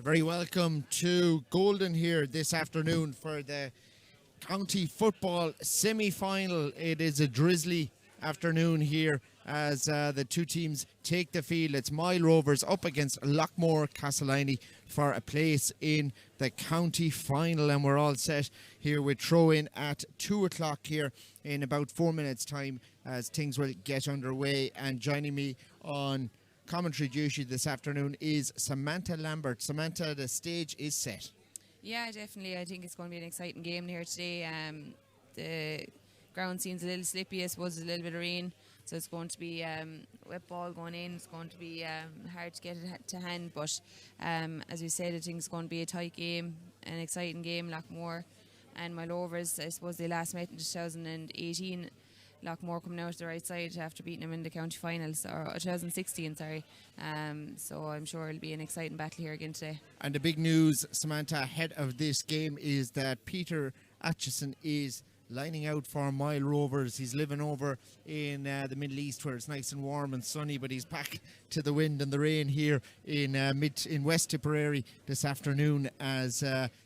Very welcome to Golden here this afternoon for the county football semi-final. It is a drizzly afternoon here as the two teams take the field. It's Moyle Rovers up against Loughmore Castleiney for a place in the county final, and we're all set here with throw-in at 2 o'clock here in about 4 minutes time as things will get underway. And joining me on commentary duty this afternoon is Samantha Lambert. Samantha, the stage is set. Yeah, definitely. I think it's going to be an exciting game here today. The ground seems a little slippy. I suppose there's a little bit of rain, so it's going to be wet ball going in. It's going to be hard to get it to hand, but as we said, I think it's going to be a tight game, an exciting game. Loughmore and Moyle Rovers, I suppose they last met in 2018. Loughmore coming out to the right side after beating them in the county finals, or 2016, sorry. So I'm sure it'll be an exciting battle here again today. And the big news, Samantha, ahead of this game is that Peter Atchison is lining out for Moyle Rovers. He's living over in the Middle East where it's nice and warm and sunny, but he's back to the wind and the rain here in West Tipperary this afternoon as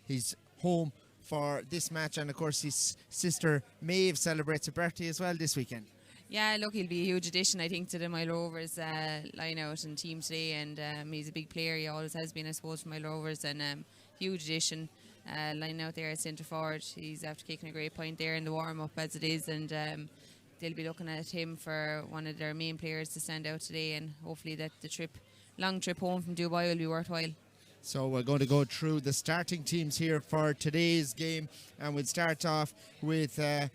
he's home for this match. And of course his sister Maeve celebrates a birthday as well this weekend. Yeah, look, he'll be a huge addition, I think, to the Moyle Rovers line-out and team today, and he's a big player. He always has been, I suppose, for Moyle Rovers, and huge addition lining out there at centre forward. He's after kicking a great point there in the warm-up as it is, and they'll be looking at him for one of their main players to stand out today, and hopefully that the long trip home from Dubai will be worthwhile. So we're going to go through the starting teams here for today's game, and we'll start off with Loughmore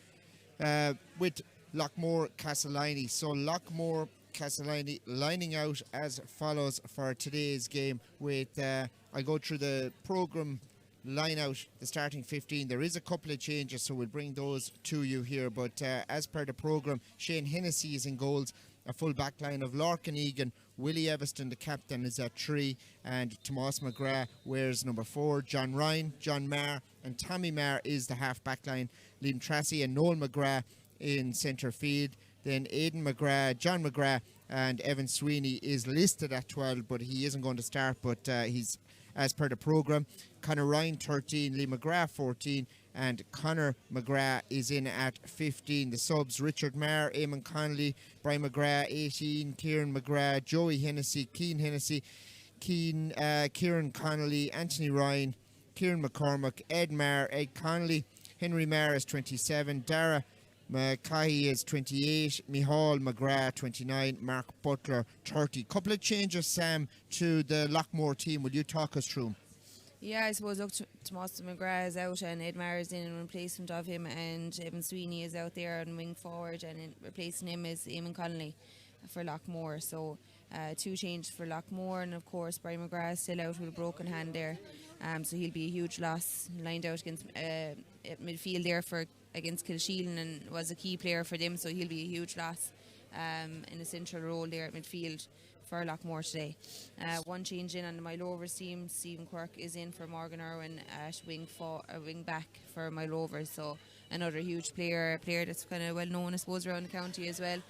Castleiney. So Loughmore Castleiney lining out as follows for today's game with, I go through the programme line out, the starting 15. There is a couple of changes, so we'll bring those to you here, but as per the programme, Shane Hennessy is in goals. A full back line of Larkin Egan, Willie Everston, the captain, is at 3, and Tomas McGrath wears number 4. John Ryan, John Marr, and Tommy Marr is the half back line. Liam Tracy and Noel McGrath in centre field. Then Aidan McGrath, John McGrath, and Evan Sweeney is listed at 12, but he isn't going to start, but he's as per the programme. Conor Ryan 13, Lee McGrath 14, and Conor McGrath is in at 15. The subs: Richard Marr, Eamon Connolly, Brian McGrath 18, Kieran McGrath, Joey Hennessy, Keane Hennessy, Kieran Connolly, Anthony Ryan, Kieran McCormack, Ed Marr, Ed Connolly, Henry Marr is 27, Dara Mackay is 28, Micheál McGrath 29, Mark Butler 30. Couple of changes, Sam, to the Loughmore team. Will you talk us through them? Yeah, I suppose look, Tomas McGrath is out and Ed Marr is in replacement of him, and Evan Sweeney is out there on wing forward, and replacing him is Eamon Connolly for Loughmore. So 2 changes for Loughmore, and of course Brian McGrath is still out with a broken hand there, so he'll be a huge loss. Lined out against midfield there against Kilsheelan and was a key player for them, so he'll be a huge loss in the central role there at midfield for Loughmore today. One change in on the Moyle Rovers team: Stephen Quirk is in for Morgan Irwin at wing back for Moyle Rovers, so another huge player, a player that's kind of well known, I suppose, around the county as well.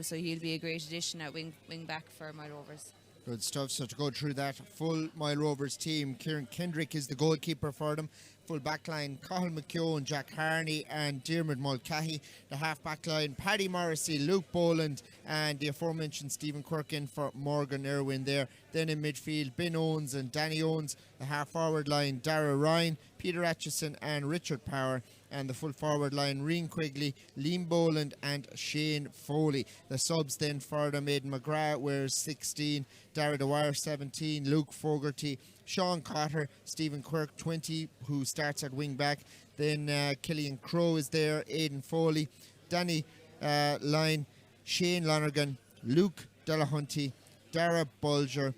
So he'll be a great addition at wing back for Moyle Rovers. Good stuff. So to go through that full Moyle Rovers team, Kieran Kendrick is the goalkeeper for them. Full back line: Cathal McKeown, Jack Harney, and Diarmuid Mulcahy. The half back line: Paddy Morrissey, Luke Boland, and the aforementioned Stephen Quirk in for Morgan Irwin there. Then in midfield, Ben Owens and Danny Owens. The half forward line: Dara Ryan, Peter Atchison, and Richard Power. And the full forward line: Rian Quigley, Liam Boland, and Shane Foley. The subs then for them: Aidan McGrath wears 16, Dara Dwyer 17, Luke Fogarty, Sean Cotter, Stephen Quirk 20, who starts at wing back. Then Killian Crowe is there, Aidan Foley, Danny Lyne, Shane Lonergan, Luke Delahunty, Dara Bulger,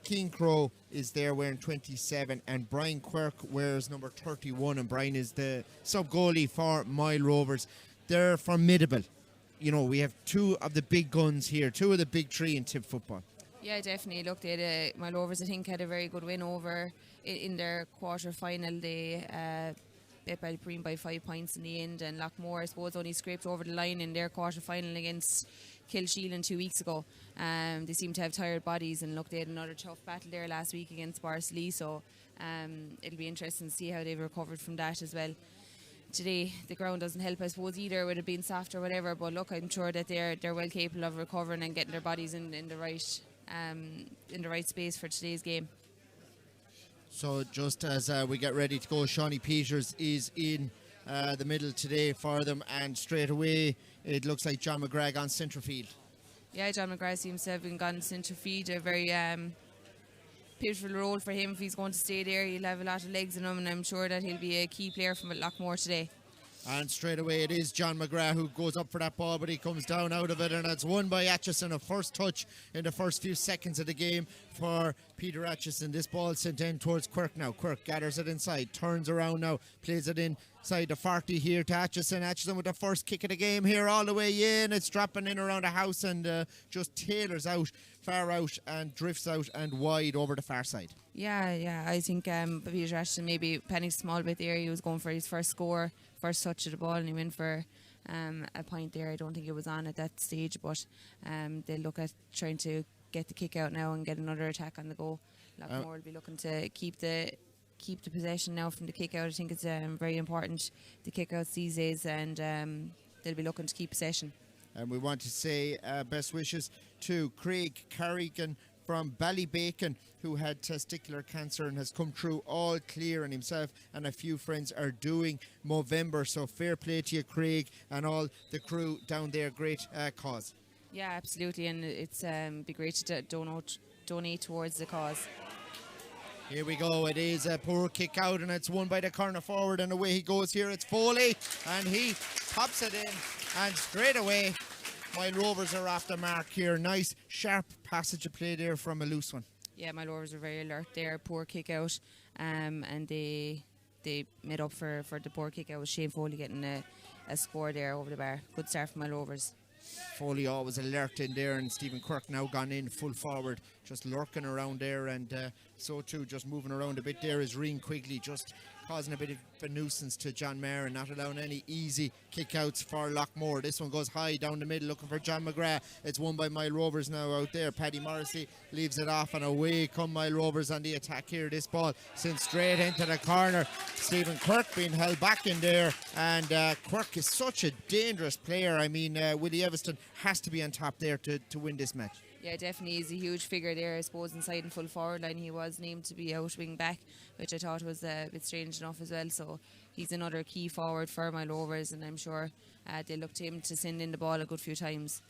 Keane Crowe is there wearing 27, and Brian Quirk wears number 31, and Brian is the sub-goalie for Moyle Rovers. They're formidable. You know, we have 2 of the big guns here, 2 of the big 3 in Tipp football. Yeah, definitely. Look, Moyle Rovers, I think, had a very good win over in their quarter final. They beat Ballypreen by 5 points in the end, and Loughmore, I suppose, only scraped over the line in their quarter-final against Kilsheelan 2 weeks ago. They seem to have tired bodies, and look, they had another tough battle there last week against Barcelona, so it'll be interesting to see how they've recovered from that as well. Today the ground doesn't help, I suppose, either, with it being soft or whatever, but look, I'm sure that they're well capable of recovering and getting their bodies in the right space for today's game. So just as we get ready to go, Shawnee Peters is in the middle today for them, and straight away it looks like John McGrath on centre field. Yeah, John McGrath seems to have been gone centre field, a very pivotal role for him. If he's going to stay there, he'll have a lot of legs in him, and I'm sure that he'll be a key player from Loughmore today. And straight away it is John McGrath who goes up for that ball, but he comes down out of it, and it's won by Atchison. A first touch in the first few seconds of the game for Peter Atchison. This ball sent in towards Quirk now. Quirk gathers it inside, turns around now, plays it inside the 40 here to Atchison. Atchison with the first kick of the game here, all the way in. It's dropping in around the house and just tailors out, far out, and drifts out and wide over the far side. Yeah, I think Peter Atchison maybe panicked a small bit there. He was going for his first score, first touch of the ball, and he went for a point there. I don't think it was on at that stage, but they'll look at trying to get the kick out now and get another attack on the go. Loughmore will be looking to keep the possession now from the kick out. I think it's very important, the kick outs these days, and they'll be looking to keep possession. And we want to say best wishes to Craig Carrigan from Ballybacon, who had testicular cancer and has come through all clear, and himself and a few friends are doing Movember. So fair play to you, Craig, and all the crew down there. Great cause. Yeah, absolutely, and it's be great to donate towards the cause. Here we go. It is a poor kick out, and it's won by the corner forward, and away he goes here. It's Foley, and he pops it in, and straight away Moyle Rovers are off the mark here. Nice sharp passage of play there from a loose one. Yeah, Moyle Rovers are very alert there. Poor kick out, and they made up for the poor kick out with Shane Foley getting a score there over the bar. Good start from Moyle Rovers. Foley always alert in there, and Stephen Quirk now gone in full forward, just lurking around there, and so too just moving around a bit there is Reen Quigley, just causing a bit of a nuisance to John Maher and not allowing any easy kick-outs for Loughmore. This one goes high down the middle looking for John McGrath. It's won by Moyle Rovers now out there. Paddy Morrissey leaves it off, and away come Moyle Rovers on the attack here. This ball sent straight into the corner. Stephen Quirk being held back in there, and Quirk is such a dangerous player. I mean, Willie Everston has to be on top there to win this match. Yeah, definitely. He's a huge figure there, I suppose, inside and full forward line. He was named to be out wing back, which I thought was a bit strange enough as well. So he's another key forward for Moyle Rovers, and I'm sure they look to him to send in the ball a good few times.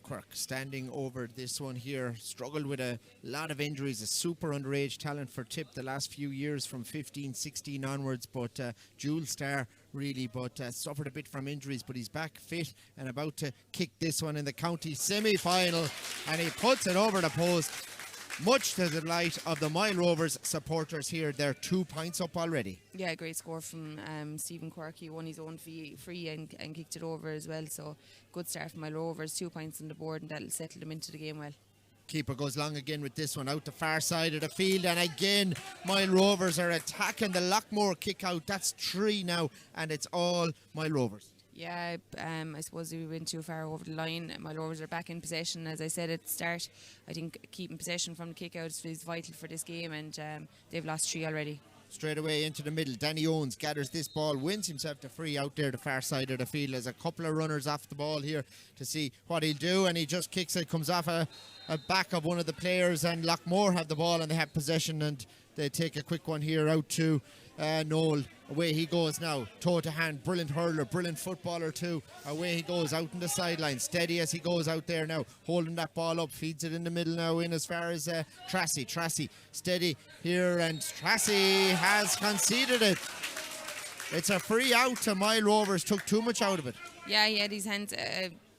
Quirk standing over this one here, struggled with a lot of injuries, a super underage talent for Tipp the last few years from 15-16 onwards, but dual star really, but suffered a bit from injuries, but he's back fit and about to kick this one in the county semi-final, and he puts it over the post, much to the delight of the Moyle Rovers supporters here. They're 2 points up already. Yeah, great score from Stephen Quirk. He won his own free and kicked it over as well, so good start from Moyle Rovers. 2 points on the board, and that'll settle them into the game well. Keeper goes long again with this one, out the far side of the field, and again Moyle Rovers are attacking the Loughmore kick out. That's 3 now, and it's all Moyle Rovers. Yeah, I suppose we went too far over the line. Moyle Rovers are back in possession. As I said at the start, I think keeping possession from the kick-outs is vital for this game, and they've lost 3 already. Straight away into the middle, Danny Owens gathers this ball, wins himself the free out there the far side of the field. There's a couple of runners off the ball here to see what he'll do, and he just kicks it, comes off a back of one of the players, and Loughmore have the ball and they have possession, and they take a quick one here out to Noel. Away he goes now, toe to hand, brilliant hurler, brilliant footballer too. Away he goes out in the sideline, steady as he goes out there now, holding that ball up, feeds it in the middle now in as far as Tracy steady here, and Tracy has conceded it. It's a free out to Moyle Rovers, took too much out of it. Yeah, he had his hands,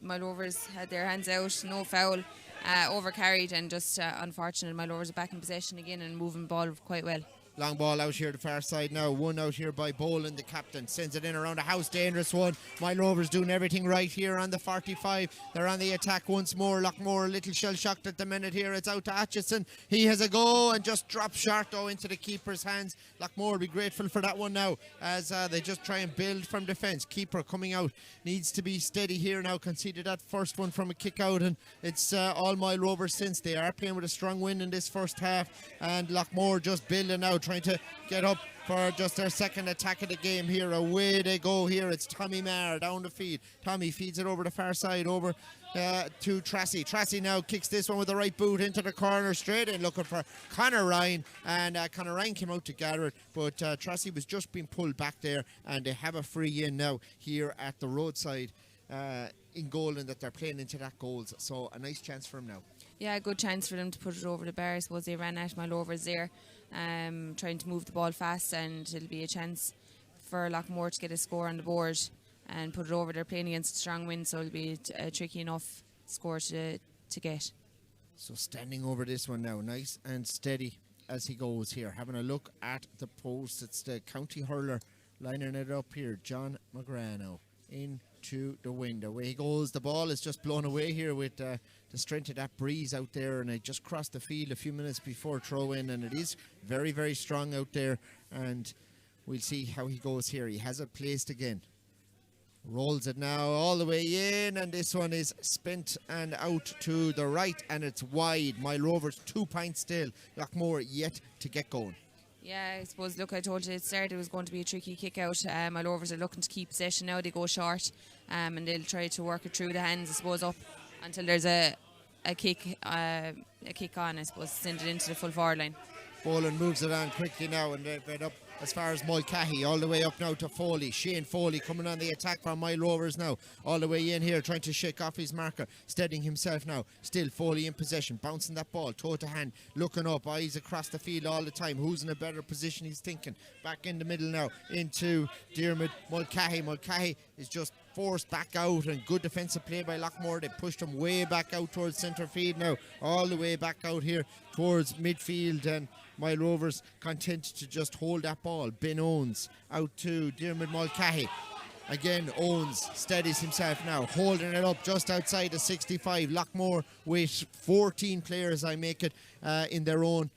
Moyle Rovers had their hands out, no foul, overcarried, and just unfortunate. Moyle Rovers are back in possession again and moving the ball quite well. Long ball out here the far side now. One out here by Boland, the captain. Sends it in around the house. Dangerous one. Moyle Rovers doing everything right here on the 45. They're on the attack once more. Loughmore a little shell shocked at the minute here. It's out to Atchison. He has a go and just drops short though into the keeper's hands. Loughmore will be grateful for that one now as they just try and build from defence. Keeper coming out. Needs to be steady here now. Conceded that first one from a kick out, and it's all Moyle Rovers since. They are playing with a strong win in this first half, and Loughmore just building now, trying to get up for just their second attack of the game here. Away they go here. It's Tommy Maher down the field. Tommy feeds it over the far side over to Tracy. Tracy now kicks this one with the right boot into the corner, straight in looking for Conor Ryan, and Conor Ryan came out to gather it, but Tracy was just being pulled back there, and they have a free in now here at the roadside in goal, and that they're playing into that goals, so a nice chance for him now. Yeah, a good chance for them to put it over the bar. I suppose they ran at Moyle Rovers there, trying to move the ball fast, and it'll be a chance for Loughmore to get a score on the board and put it over. They're playing against a strong wind, so it'll be a tricky enough score to get. So standing over this one now, nice and steady as he goes here. Having a look at the post, it's the county hurler lining it up here. John McGrath now into the wind. Away he goes. The ball is just blown away here with the strength of that breeze out there, and it just crossed the field a few minutes before throw in, and it is very, very strong out there, and we'll see how he goes here. He has it placed again. Rolls it now all the way in, and this one is spent and out to the right, and it's wide. Moyle Rovers 2 points still. Loughmore yet to get going. Yeah, I suppose, look, I told you at the start it was going to be a tricky kick out. Moyle Rovers are looking to keep possession now. They go short, and they'll try to work it through the hands, I suppose, up until there's a kick on, I suppose, send it into the full forward line. Boland moves it on quickly now, and they've been up as far as Moyle Cahy, all the way up now to Foley. Shane Foley coming on the attack from Moyle Rovers now, all the way in here, trying to shake off his marker, steadying himself now. Still Foley in possession, bouncing that ball, toe to hand, looking up, eyes across the field all the time. Who's in a better position, he's thinking. Back in the middle now, into Diarmid Mulcahy. Mulcahy is just forced back out, and good defensive play by Loughmore. They pushed him way back out towards centre field now, all the way back out here towards midfield, and Moyle Rovers content to just hold that ball. Ben Owens out to Diarmid Mulcahy. Again, Owens steadies himself now, holding it up just outside the 65. Loughmore with 14 players, I make it, in their own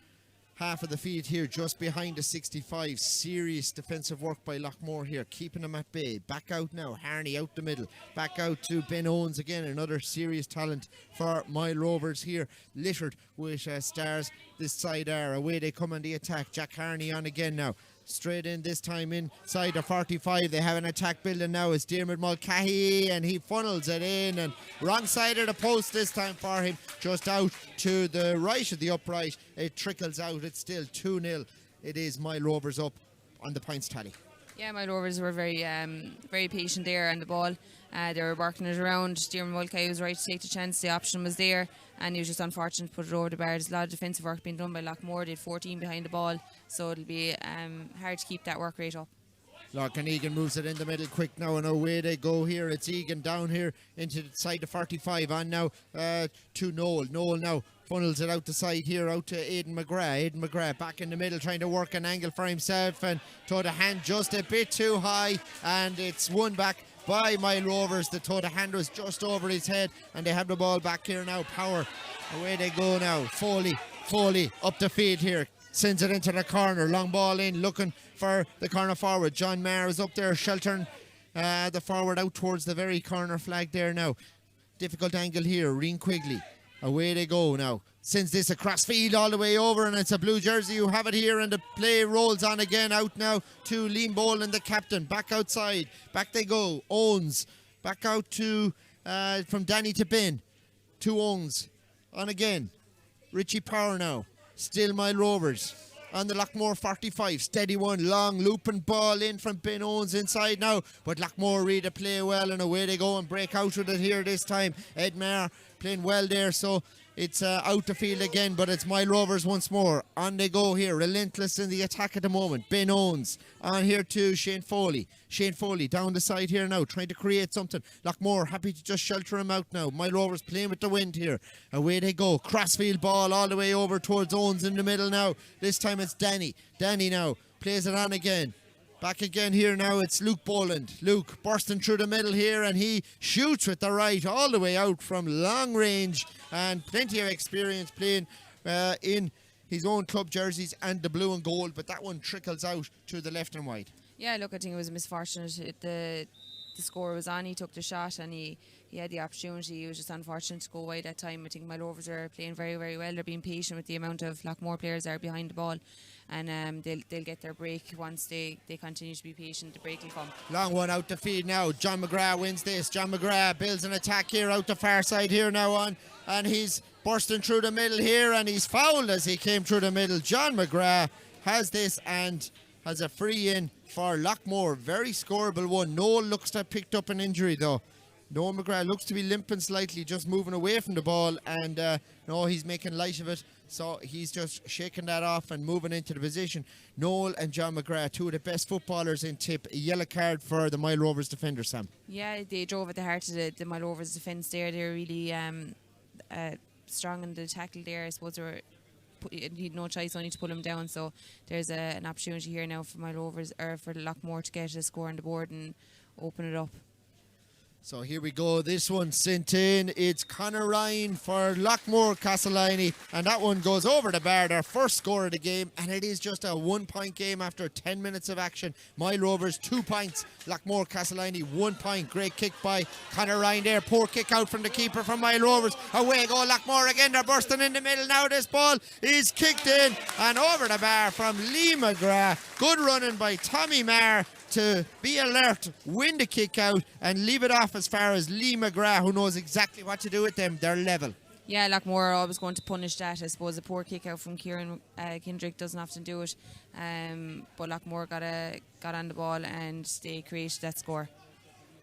half of the field here, just behind the 65. Serious defensive work by Loughmore here, keeping them at bay. Back out now, Harney out the middle. Back out to Ben Owens again, another serious talent for Moyle Rovers here, littered with stars this side are. Away they come on the attack. Jack Harney on again now. Straight in this time inside the 45. They have an attack building now. It's Diarmid Mulcahy, and he funnels it in, and wrong side of the post this time for him, just out to the right of the upright. It trickles out. It's still 2-0. It is Moyle Rovers up on the points tally. Yeah, Moyle Rovers were very patient there on the ball. They were working it around. Diarmid Mulcahy was right to take the chance. The option was there, and he was just unfortunate to put it over the bar. There's a lot of defensive work being done by Loughmore. They had 14 behind the ball, so it'll be hard to keep that work rate up. Larkin Egan moves it in the middle quick now, and away they go here. It's Egan down here into the side of 45 on now to Noel. Noel now funnels it out the side here, out to Aidan McGrath. Aidan McGrath back in the middle, trying to work an angle for himself, and toe to hand just a bit too high, and it's won back by Moyle Rovers. The toe to hand was just over his head, and they have the ball back here now. Power, away they go now. Foley up the field here, sends it into the corner, long ball in, looking for the corner forward. John Maher is up there sheltering the forward out towards the very corner flag there now. Difficult angle here. Rian Quigley, away they go now, sends this across field all the way over, and it's a blue jersey who have it here, and the play rolls on again. Out now to Liam Boland, the captain. Back outside, back they go. Owens back out to from Danny to Ben to Owens on again. Richie Power now, still Moyle Rovers on the Loughmore 45. Steady one, long looping ball in from Ben Owens inside now, but Loughmore read the play well, and away they go and break out with it here this time. Ed Maher playing well there, so It's out the field again, but it's Moyle Rovers once more. On they go here, relentless in the attack at the moment. Ben Owens on here to Shane Foley. Shane Foley down the side here now, trying to create something. Loughmore happy to just shelter him out now. Moyle Rovers playing with the wind here. Away they go. Crossfield ball all the way over towards Owens in the middle now. This time it's Danny. Danny now plays it on again. Back again here now, it's Luke Boland. Luke bursting through the middle here, and he shoots with the right all the way out from long range, and plenty of experience playing in his own club jerseys and the blue and gold, but that one trickles out to the left and wide. Yeah, look, I think it was misfortunate. The score was on, he took the shot and he had the opportunity. He was just unfortunate to go wide that time. I think my Rovers are playing very, very well. They're being patient with the amount of Loughmore players that are behind the ball, and they'll get their break once they continue to be patient. The break will come. Long one out the field now. John McGrath wins this. John McGrath builds an attack here out the far side here now on, and he's bursting through the middle here, and he's fouled as he came through the middle. John McGrath has this and has a free in for Loughmore. Very scoreable one. Noel looks to have picked up an injury though. Noel McGrath looks to be limping slightly, just moving away from the ball, and no, he's making light of it. So he's just shaking that off and moving into the position. Noel and John McGrath, two of the best footballers in Tipp. A yellow card for the Moyle Rovers defender, Sam. Yeah, they drove at the heart of the Moyle Rovers defence there. They were really strong in the tackle there. I suppose they were need no choice, only to pull him down. So there's an opportunity here now for Moyle Rovers, or for Loughmore, to get a score on the board and open it up. So here we go, this one sent in. It's Conor Ryan for Loughmore Castleiney, and that one goes over the bar, their first score of the game, and it is just a 1-point game after 10 minutes of action. Moyle Rovers 2 points, Loughmore Castleiney 1 point. Great kick by Conor Ryan there, poor kick out from the keeper from Moyle Rovers. Away go Loughmore again, they're bursting in the middle now. This ball is kicked in and over the bar from Lee McGrath. Good running by Tommy Marr to be alert, win the kick out and leave it off as far as Lee McGrath, who knows exactly what to do with them. They're level. Yeah, Loughmore are always going to punish that. I suppose a poor kick out from Kieran Kendrick doesn't often do it, but Loughmore got on the ball and they created that score.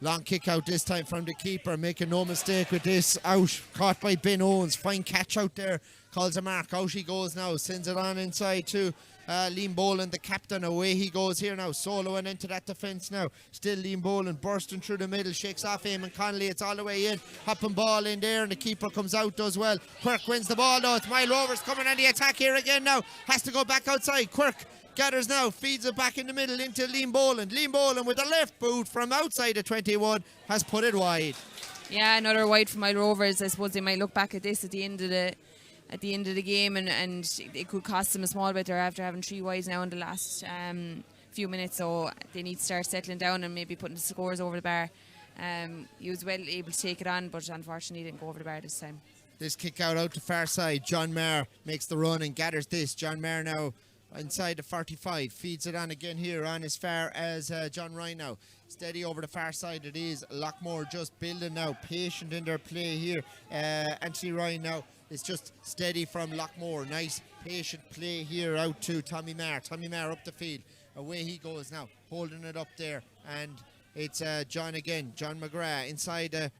Long kick out this time from the keeper, making no mistake with this. Out, caught by Ben Owens. Fine catch out there, calls a mark. Out he goes now, sends it on inside to Liam Boland, the captain. Away he goes here now, soloing into that defence now. Still Liam Boland bursting through the middle, shakes off Eamon Connolly. It's all the way in, hopping ball in there, and the keeper comes out, does well. Quirk wins the ball though. It's Moyle Rovers coming on the attack here again now. Has to go back outside. Quirk gathers now, feeds it back in the middle into Liam Boland. Liam Boland with a left boot from outside the 21 has put it wide. Yeah, another wide for Moyle Rovers. I suppose they might look back at this at the end of the game, and it could cost them a small bit. They're after having 3 wides now in the last few minutes, so they need to start settling down and maybe putting the scores over the bar. He was well able to take it on, but unfortunately didn't go over the bar this time. This kick out the far side. John Marr makes the run and gathers this. John Marr now inside the 45, feeds it on again here on as far as John Ryan now. Steady over the far side it is. Loughmore just building now, patient in their play here. Anthony Ryan now is just steady from Loughmore. Nice patient play here out to Tommy Marr. Tommy Marr up the field. Away he goes now, holding it up there, and it's John again. John McGrath inside the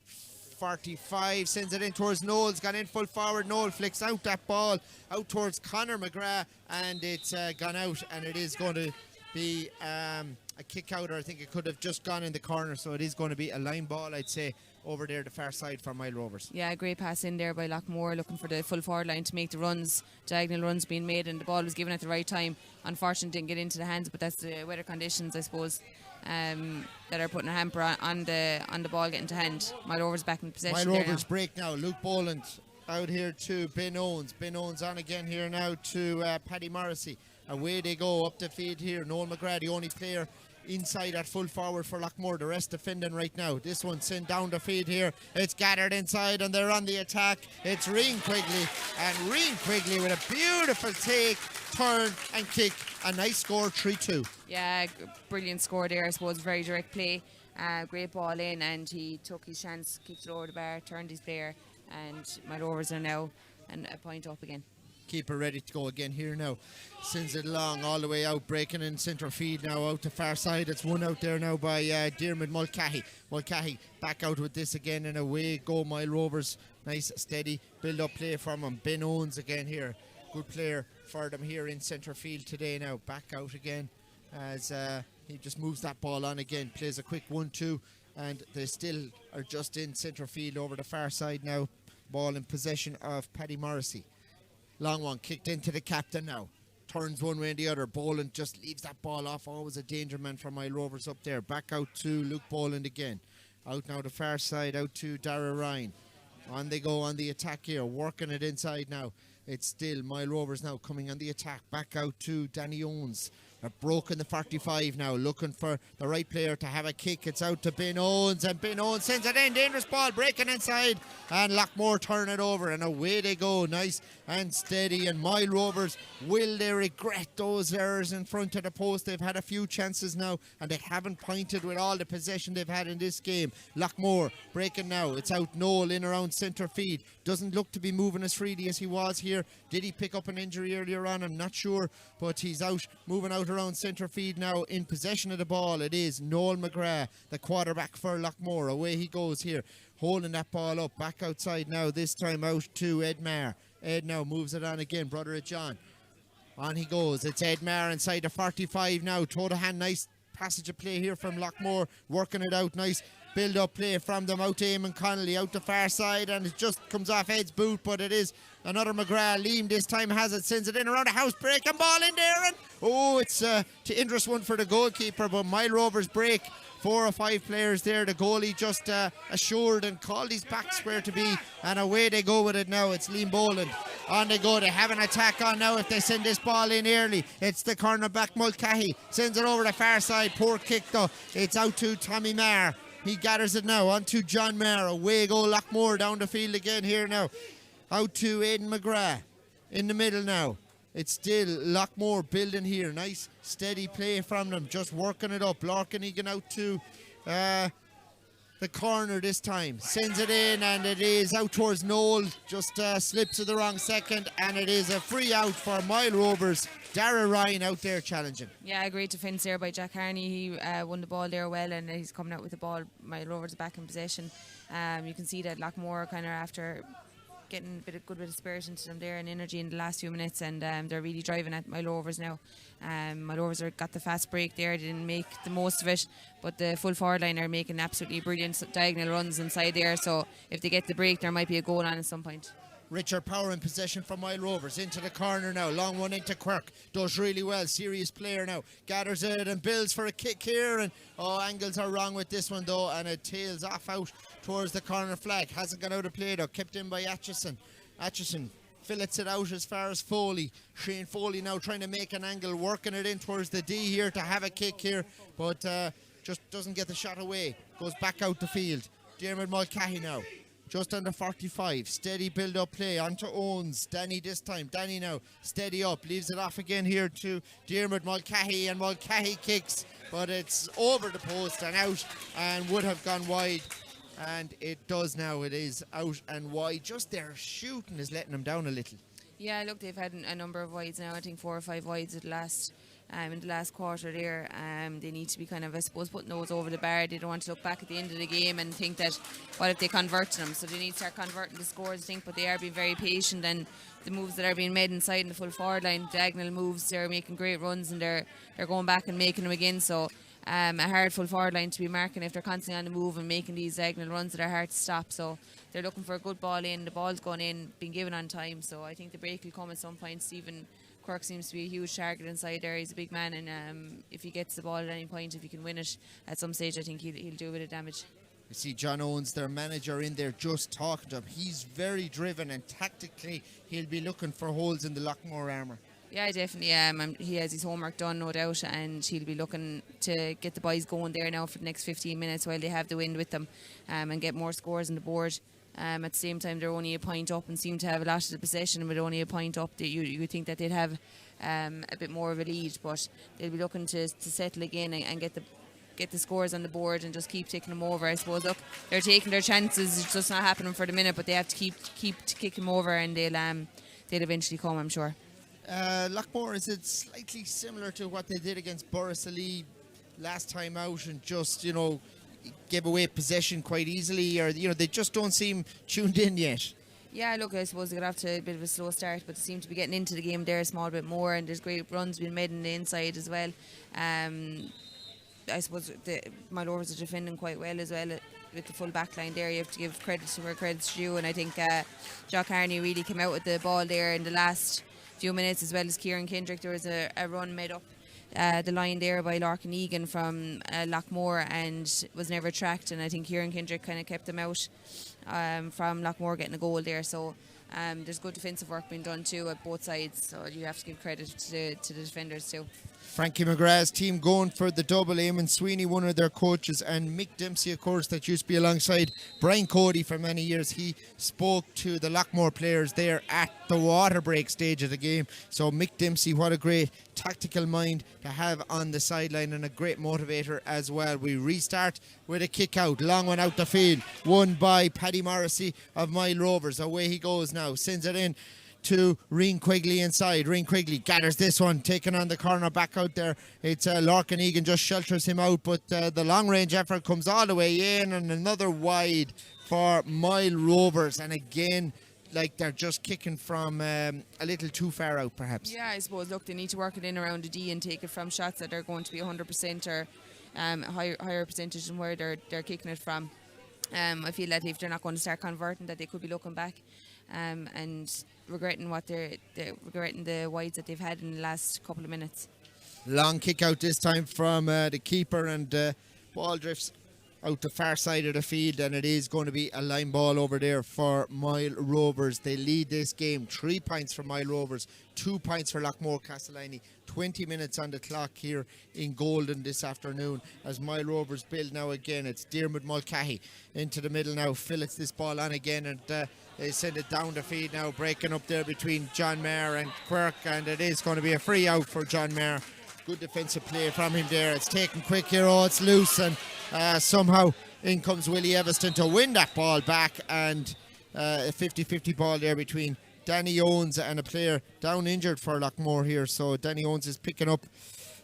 45, sends it in towards Noel's, gone in full forward. Noel flicks out that ball out towards Conor McGrath, and it's gone out, and it is going to be a kick out, or I think it could have just gone in the corner, so it is going to be a line ball, I'd say, over there the far side for Moyle Rovers. Yeah, great pass in there by Loughmore, looking for the full forward line to make the runs, diagonal runs being made, and the ball was given at the right time. Unfortunately didn't get into the hands, but that's the weather conditions, I suppose, that are putting a hamper on the ball getting to hand. Moyle Rovers back in possession. Moyle Rovers break now. Luke Boland out here to Ben Owens. Ben Owens on again here now to Paddy Morrissey. Away they go up the field here. Noel McGrath, the only player inside at full forward for Loughmore. The rest defending right now. This one sent down the field here. It's gathered inside and they're on the attack. It's Rian Quigley, and Rian Quigley with a beautiful take, turn and kick. A nice score, 3-2. Yeah, brilliant score there. I suppose very direct play. Great ball in, and he took his chance, kicked it over the bar, turned his player, and Moyle Rovers are now a point up again. Keeper ready to go again here now. Sends it along all the way out, breaking in centre field now out the far side. It's one out there now by Diarmuid Mulcahy. Mulcahy back out with this again, and away go Moyle Rovers. Nice steady build-up play from him. Ben Owens again here. Good player for them here in centre field today now. Back out again as he just moves that ball on again. Plays a quick 1-2 and they still are just in centre field over the far side now. Ball in possession of Paddy Morrissey. Long one kicked into the captain now. Turns one way and the other. Boland just leaves that ball off. Always a danger man for Moyle Rovers up there. Back out to Luke Boland again. Out now the far side, out to Dara Ryan. On they go on the attack here, working it inside now. It's still Moyle Rovers now coming on the attack. Back out to Danny Owens. They're broken the 45 now, looking for the right player to have a kick. It's out to Ben Owens, and Ben Owens sends it in. Dangerous ball, breaking inside, and Loughmore turn it over, and away they go. Nice and steady, and Moyle Rovers, will they regret those errors in front of the post? They've had a few chances now, and they haven't pointed with all the possession they've had in this game. Loughmore breaking now. It's out Noel in around centre field. Doesn't look to be moving as freely as he was here. Did he pick up an injury earlier on? I'm not sure, but he's out, moving out around centre field now. In possession of the ball, it is Noel McGrath, the quarterback for Loughmore. Away he goes here, holding that ball up. Back outside now, this time out to Ed Maher. Ed now moves it on again, brother of John. On he goes. It's Ed Maher inside the 45 now. Toe to hand, nice passage of play here from Loughmore, working it out. Nice build-up play from them out to Eamon Connolly, out the far side, and it just comes off Ed's boot, but it is another McGrath. Liam this time has it, sends it in around the house, breaking ball in there, and it's an dangerous one for the goalkeeper, but Moyle Rovers break. 4 or 5 players there. The goalie just assured and called his back square to be, and away they go with it now. It's Liam Boland. On they go. They have an attack on now if they send this ball in early. It's the cornerback Mulcahy. Sends it over the far side. Poor kick though. It's out to Tommy Maher. He gathers it now on to John Maher. Away go Loughmore down the field again here now. Out to Aidan McGrath. In the middle now. It's still Loughmore building here. Nice steady play from them. Just working it up. Larkin Egan out to the corner this time. Sends it in and it is out towards Noel. Just slips at the wrong second and it is a free out for Moyle Rovers. Dara Ryan out there challenging. Yeah, great defence there by Jack Harney. He won the ball there well and he's coming out with the ball. Moyle Rovers back in possession. You can see that Loughmore kind of after getting a good bit of spirit into them there and energy in the last few minutes, and they're really driving at Moyle Rovers now. Moyle Rovers got the fast break there, they didn't make the most of it, but the full forward line are making absolutely brilliant diagonal runs inside there, so if they get the break there might be a goal on at some point. Richard Power in possession for Moyle Rovers. Into the corner now. Long one into Quirk. Does really well. Serious player now. Gathers it and builds for a kick here. And angles are wrong with this one though. And it tails off out towards the corner flag. Hasn't gone out of play though. Kept in by Atchison. Atchison fillets it out as far as Foley. Shane Foley now trying to make an angle. Working it in towards the D here to have a kick here. But just doesn't get the shot away. Goes back out the field. Diarmuid Mulcahy now. Just under 45, steady build-up play onto Owens. Danny this time. Danny now steady up, leaves it off again here to Diarmuid Mulcahy, and Mulcahy kicks, but it's over the post and out, and would have gone wide, and it does now. It is out and wide. Just their shooting is letting them down a little. Yeah, look, they've had a number of wides now. I think 4 or 5 wides at last. In the last quarter there, they need to be kind of, I suppose, putting those over the bar. They don't want to look back at the end of the game and think that, what if they convert them? So they need to start converting the scores, I think, but they are being very patient, and the moves that are being made inside in the full forward line, diagonal moves, they're making great runs and they're going back and making them again. So a hard full forward line to be marking if they're constantly on the move and making these diagonal runs that are hard to stop. So they're looking for a good ball in, the ball's going in, being given on time. So I think the break will come at some point. Stephen Quirk seems to be a huge target inside there. He's a big man, and if he gets the ball at any point, if he can win it at some stage, I think he'll do a bit of damage. You see John Owens, their manager, in there just talking to him. He's very driven, and tactically he'll be looking for holes in the Loughmore armour. Yeah, definitely. He has his homework done, no doubt, and he'll be looking to get the boys going there now for the next 15 minutes while they have the wind with them, and get more scores on the board. At the same time, they're only a point up and seem to have a lot of the possession, but only a point up. You would think that they'd have a bit more of a lead, but they'll be looking to settle again and get the scores on the board and just keep taking them over. I suppose, look, they're taking their chances. It's just not happening for the minute, but they have to keep kicking them over, and they'll eventually come, I'm sure. Loughmore, is it slightly similar to what they did against Borrisoleigh last time out, and just, give away possession quite easily, or they just don't seem tuned in yet? Yeah, look, I suppose they got off to a bit of a slow start, but they seem to be getting into the game there a small bit more, and there's great runs being made in the inside as well. I suppose my Rovers are defending quite well as well with the full back line there. You have to give credit to where credit's due, and I think Jock Carney really came out with the ball there in the last few minutes, as well as Kieran Kendrick. There was a run made up the line there by Larkin Egan from Loughmore and was never tracked, and I think Kieran Kendrick kind of kept them out from Loughmore getting a goal there. So there's good defensive work being done too at both sides, so you have to give credit to the defenders too. Frankie McGrath's team going for the double. Eamon Sweeney, one of their coaches, and Mick Dempsey, of course, that used to be alongside Brian Cody for many years. He spoke to the Loughmore players there at the water break stage of the game. So Mick Dempsey, what a great tactical mind to have on the sideline, and a great motivator as well. We restart with a kick out, long one out the field, won by Paddy Morrissey of Moyle Rovers. Away he goes now, sends it in to Rian Quigley inside. Rian Quigley gathers this one, taking on the corner back out there. It's Larkin Egan just shelters him out, but the long range effort comes all the way in, and another wide for Moyle Rovers. And again, like they're just kicking from a little too far out perhaps. Yeah, I suppose, look, they need to work it in around the D and take it from shots that are going to be 100% or higher percentage than where they're kicking it from. I feel that if they're not going to start converting, that they could be looking back and regretting regretting the wides that they've had in the last couple of minutes. Long kick out this time from the keeper, and ball drifts out the far side of the field, and it is going to be a line ball over there for Moyle Rovers. They lead this game 3 points for Moyle Rovers, 2 points for Loughmore Castleiney. 20 minutes on the clock here in Golden this afternoon as Moyle Rovers build now again. It's Diarmuid Mulcahy into the middle now, fillets this ball on again, and they send it down the field now, breaking up there between John Maher and Quirk, and it is going to be a free out for John Maher. Good defensive play from him there. It's taken quick here. Oh, it's loose, and somehow in comes Willie Everston to win that ball back, and a 50-50 ball there between Danny Owens and a player down injured for Loughmore here. So Danny Owens is picking up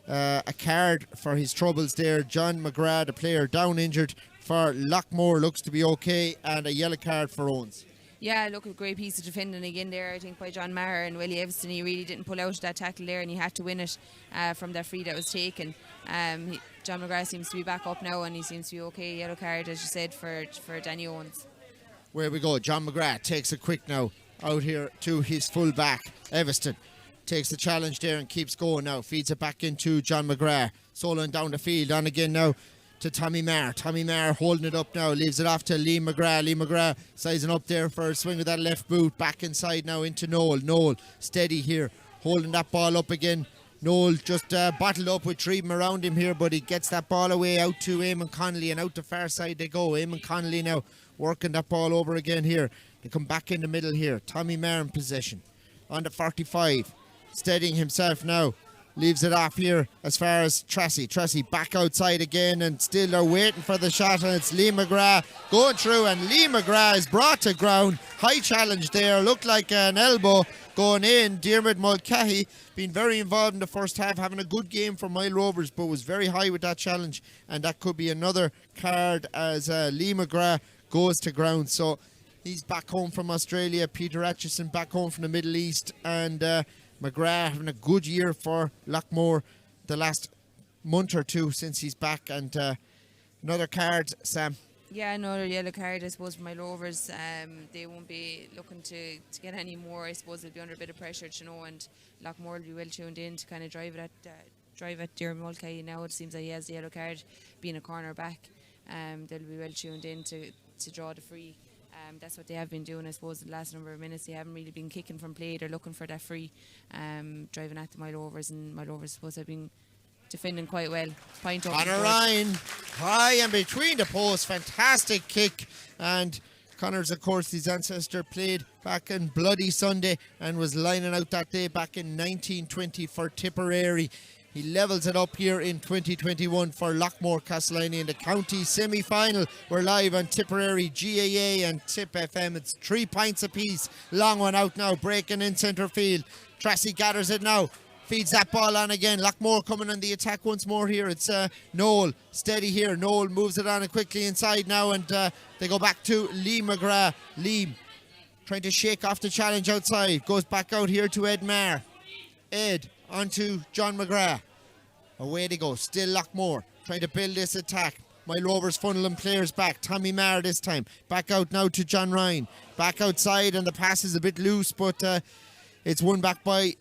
a card for his troubles there. John McGrath, a player down injured for Loughmore, looks to be okay, and a yellow card for Owens. Yeah, look, a great piece of defending again there, I think, by John Maher and Willie Everston. He really didn't pull out that tackle there, and he had to win it from that free that was taken. John McGrath seems to be back up now, and he seems to be okay. Yellow card, as you said, for Danny Owens. Where we go, John McGrath takes it quick now out here to his full back. Everston takes the challenge there and keeps going now, feeds it back into John McGrath, soloing down the field, on again now to Tommy Maher. Tommy Maher holding it up now, leaves it off to Liam McGrath. Liam McGrath sizing up there for a swing with that left boot, back inside now into Noel. Noel steady here, holding that ball up again. Noel just bottled up with Treeben around him here, but he gets that ball away out to Eamon Connolly, and out the far side they go. Eamon Connolly now working that ball over again here. They come back in the middle here. Tommy Maher in possession on the 45, steadying himself now. Leaves it off here as far as Tracy. Tracy back outside again, and still they're waiting for the shot, and it's Lee McGrath going through, and Lee McGrath is brought to ground. High challenge there, looked like an elbow going in. Diarmuid Mulcahy been very involved in the first half, having a good game for Moyle Rovers, but was very high with that challenge, and that could be another card as Lee McGrath goes to ground. So he's back home from Australia. Peter Atchison back home from the Middle East, and McGrath having a good year for Loughmore the last month or two since he's back. And another card, Sam. Yeah, another yellow card, I suppose, for my Rovers. They won't be looking to get any more. I suppose they'll be under a bit of pressure, you know, and Loughmore will be well tuned in to kind of drive at Diarmuid Mulcahy now. It seems like he has the yellow card, being a corner back. They'll be well tuned in to draw the free. That's what they have been doing, I suppose, the last number of minutes. They haven't really been kicking from play. They're looking for that free, driving at the Moyle Rovers, and Moyle Rovers, I suppose, have been defending quite well. Point up. Conor Ryan, high and between the posts, fantastic kick. And Conor's, of course, his ancestor played back in Bloody Sunday and was lining out that day back in 1920 for Tipperary. He levels it up here in 2021 for Loughmore Castleiney in the county semi-final. We're live on Tipperary, GAA and Tipp FM. It's 3 pints apiece. Long one out now, breaking in centre field. Tracy gathers it now, feeds that ball on again. Loughmore coming on the attack once more here. It's Noel, steady here. Noel moves it on quickly inside now, and they go back to Lee McGrath. Lee trying to shake off the challenge outside. Goes back out here to Ed Maher. Ed onto John McGrath. Away they go. Still Loughmore trying to build this attack. Moyle Rovers funneling players back. Tommy Maher this time. Back out now to John Ryan. Back outside and the pass is a bit loose, but it's won back by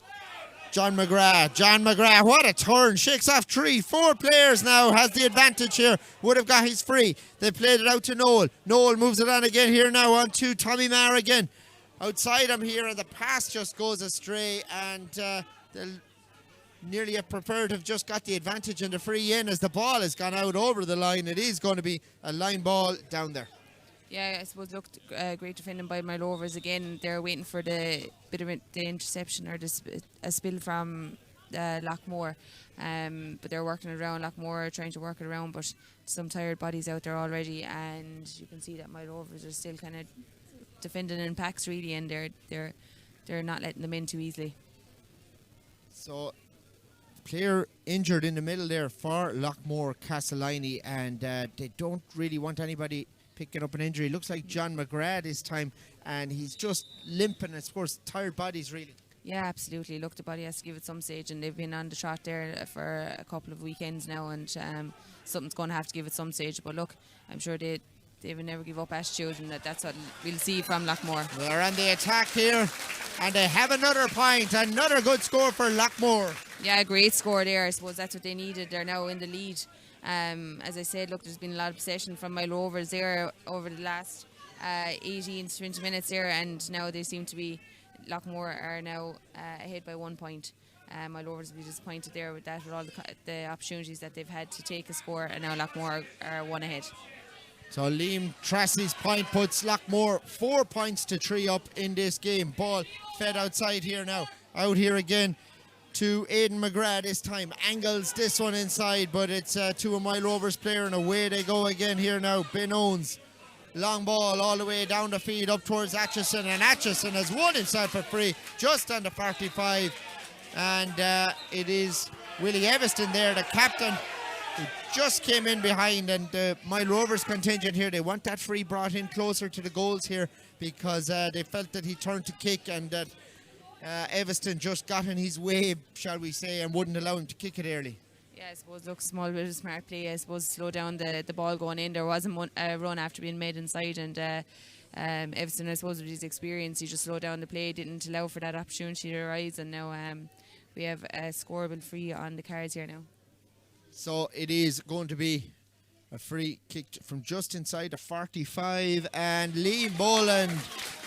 John McGrath. John McGrath, what a turn. Shakes off 4 players now. Has the advantage here. Would have got his free. They played it out to Noel. Noel moves it on again here now on to Tommy Maher again. Outside him here and the pass just goes astray and they'll nearly have preferred to have just got the advantage and the free in as the ball has gone out over the line. It is going to be a line ball down there. Yeah, I suppose looked great defending by my Rovers again. They're waiting for the bit of the interception or a spill from Loughmore, but they're working it around. Loughmore trying to work it around, but some tired bodies out there already, and you can see that my Rovers are still kind of defending in packs really, and they're not letting them in too easily. So, player injured in the middle there for Loughmore Castleiney, and they don't really want anybody picking up an injury. Looks like John McGrath this time, and he's just limping. I suppose tired bodies really. Yeah, absolutely. Look, the body has to give it some stage, and they've been on the trot there for a couple of weekends now, and something's going to have to give it some stage. But look, I'm sure they will never give up attitude, and that's what we'll see from Loughmore. They're on the attack here, and they have another point. Another good score for Loughmore. Yeah, great score there. I suppose that's what they needed. They're now in the lead. As I said, look, there's been a lot of possession from my Rovers there over the last 18 to 20 minutes there, and now they seem to be, Loughmore are now ahead by 1 point. My Rovers will be disappointed there with that, with all the opportunities that they've had to take a score, and now Loughmore are 1 ahead. So Liam Tracy's point puts Loughmore 4 points to 3 up in this game. Ball fed outside here now. Out here again to Aidan McGrath this time. Angles this one inside, but it's to a Moyle Rovers player, and away they go again here now. Ben Owens. Long ball all the way down the field up towards Atchison, and Atchison has won himself a free just under 45. And it is Willie Everston there, the captain, who just came in behind, and the Moyle Rovers contingent here, they want that free brought in closer to the goals here because they felt that he turned to kick and that Everston just got in his way, shall we say, and wouldn't allow him to kick it early. Yeah, I suppose, look, small bit of smart play. I suppose slow down the ball going in. There wasn't a run after being made inside, and Everston, I suppose, with his experience, he just slowed down the play, didn't allow for that opportunity to arise, and now we have a scoreable free on the cards here now. So it is going to be a free kick from just inside the 45, and Liam Boland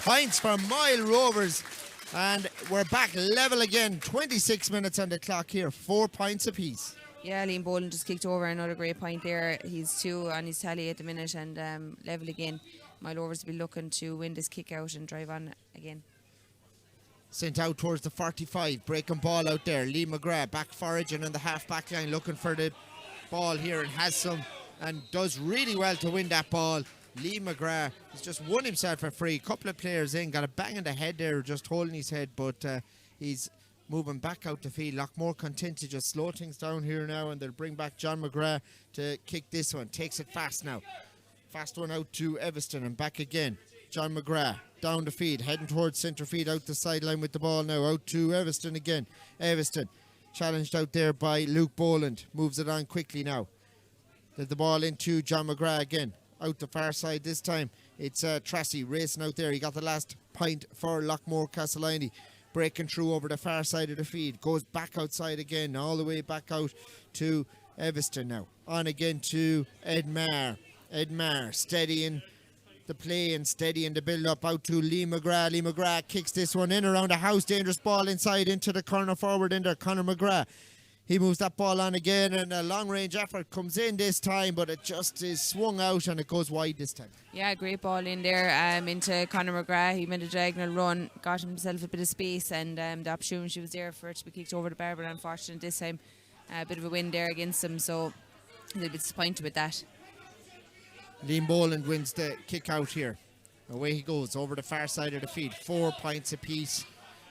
points for Moyle Rovers, and we're back level again. 26 minutes on the clock here, 4 points apiece. Yeah, Liam Boland just kicked over another great point there. He's 2 on his tally at the minute, and level again. Moyle Rovers will be looking to win this kick out and drive on again. Sent out towards the 45, breaking ball out there. Lee McGrath back foraging on the half back line, looking for the ball here, and has some, and does really well to win that ball. Lee McGrath has just won himself a free. Couple of players in, got a bang in the head there, just holding his head, but he's moving back out the field. Loughmore content to just slow things down here now, and they'll bring back John McGrath to kick this one. Takes it fast now. Fast one out to Everston, and back again. John McGrath down the field, heading towards centre field, out the sideline with the ball now. Out to Everston again. Everston challenged out there by Luke Boland. Moves it on quickly now. Get the ball into John McGrath again. Out the far side this time. It's Tracy racing out there. He got the last point for Loughmore Castleiney. Breaking through over the far side of the field. Goes back outside again. All the way back out to Everston now. On again to Ed Maher. Ed Maher steadying the play and steadying the build up out to Lee McGrath. Lee McGrath kicks this one in around the house. Dangerous ball inside into the corner forward in there. Conor McGrath. He moves that ball on again, and a long range effort comes in this time, but it just is swung out and it goes wide this time. Yeah, great ball in there into Conor McGrath. He made a diagonal run, got himself a bit of space, and the opportunity was there for it to be kicked over the bar, but unfortunately this time a bit of a win there against him, so a little bit disappointed with that. Liam Boland wins the kick out here. Away he goes over the far side of the field. 4 points apiece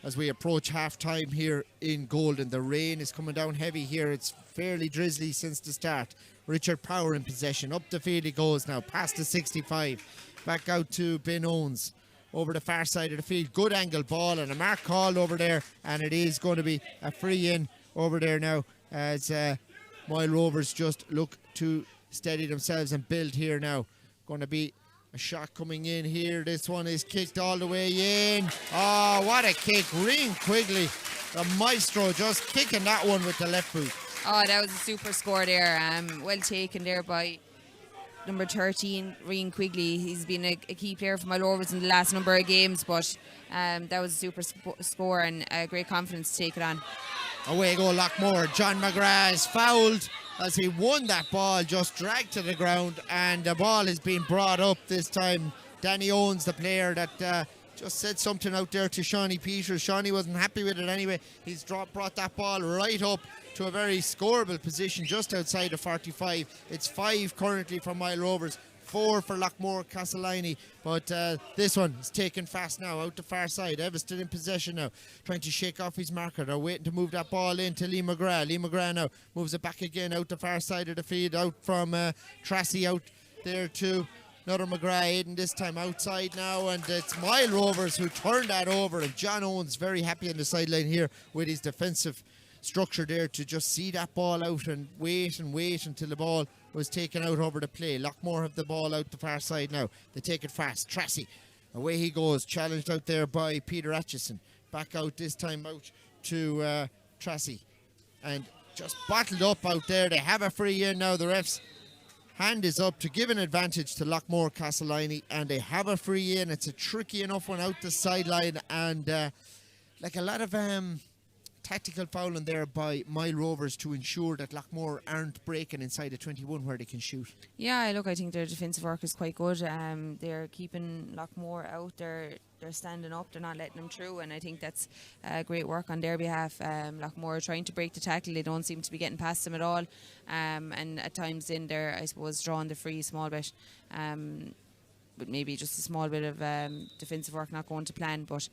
as we approach half time here in Golden. The rain is coming down heavy here. It's fairly drizzly since the start. Richard Power in possession. Up the field he goes now, past the 65. Back out to Ben Owens. over the far side of the field. Good angle ball and a mark called over there, and it is going to be a free in over there now as Moyle Rovers just look to steady themselves and build here now. Going to be a shot coming in here. This one is kicked all the way in. Oh, what a kick. Rian Quigley, the maestro, just kicking that one with the left boot. Oh, that was a super score there. Well taken there by number 13, Rian Quigley. He's been a key player for Moyle Rovers in the last number of games, but that was a super score and great confidence to take it on. Away go Loughmore. John McGrath is fouled as he won that ball, just dragged to the ground, and the ball is being brought up this time. Danny Owens, the player that just said something out there to Shawnee Peters. Shawnee wasn't happy with it anyway. He's brought that ball right up to a very scoreable position just outside of 45. It's 5 currently for Moyle Rovers, 4 for Loughmore Castleiney, but this one is taken fast now out the far side. Evanston in possession now, trying to shake off his marker. They're waiting to move that ball in to Lee McGrath. Lee McGrath now moves it back again out the far side of the field, out from Tracy out there to another McGrath. Aiden this time outside now, and it's Moyle Rovers who turned that over, and John Owens very happy on the sideline here with his defensive structure there to just see that ball out and wait until the ball was taken out over the play. Loughmore have the ball out the far side now. They take it fast. Tracy, away he goes, challenged out there by Peter Atchison. Back out this time out to Tracy, and just bottled up out there. They have a free in now. The ref's hand is up to give an advantage to Loughmore Castleiney, and they have a free in. It's a tricky enough one out the sideline, and like a lot of tactical fouling there by Moyle Rovers to ensure that Loughmore aren't breaking inside the 21 where they can shoot. Yeah, look, I think their defensive work is quite good. They're keeping Loughmore out. They're standing up. They're not letting them through, and I think that's great work on their behalf. Loughmore are trying to break the tackle. They don't seem to be getting past them at all, and at times in there, I suppose, drawing the free a small bit. But maybe just a small bit of defensive work not going to plan, but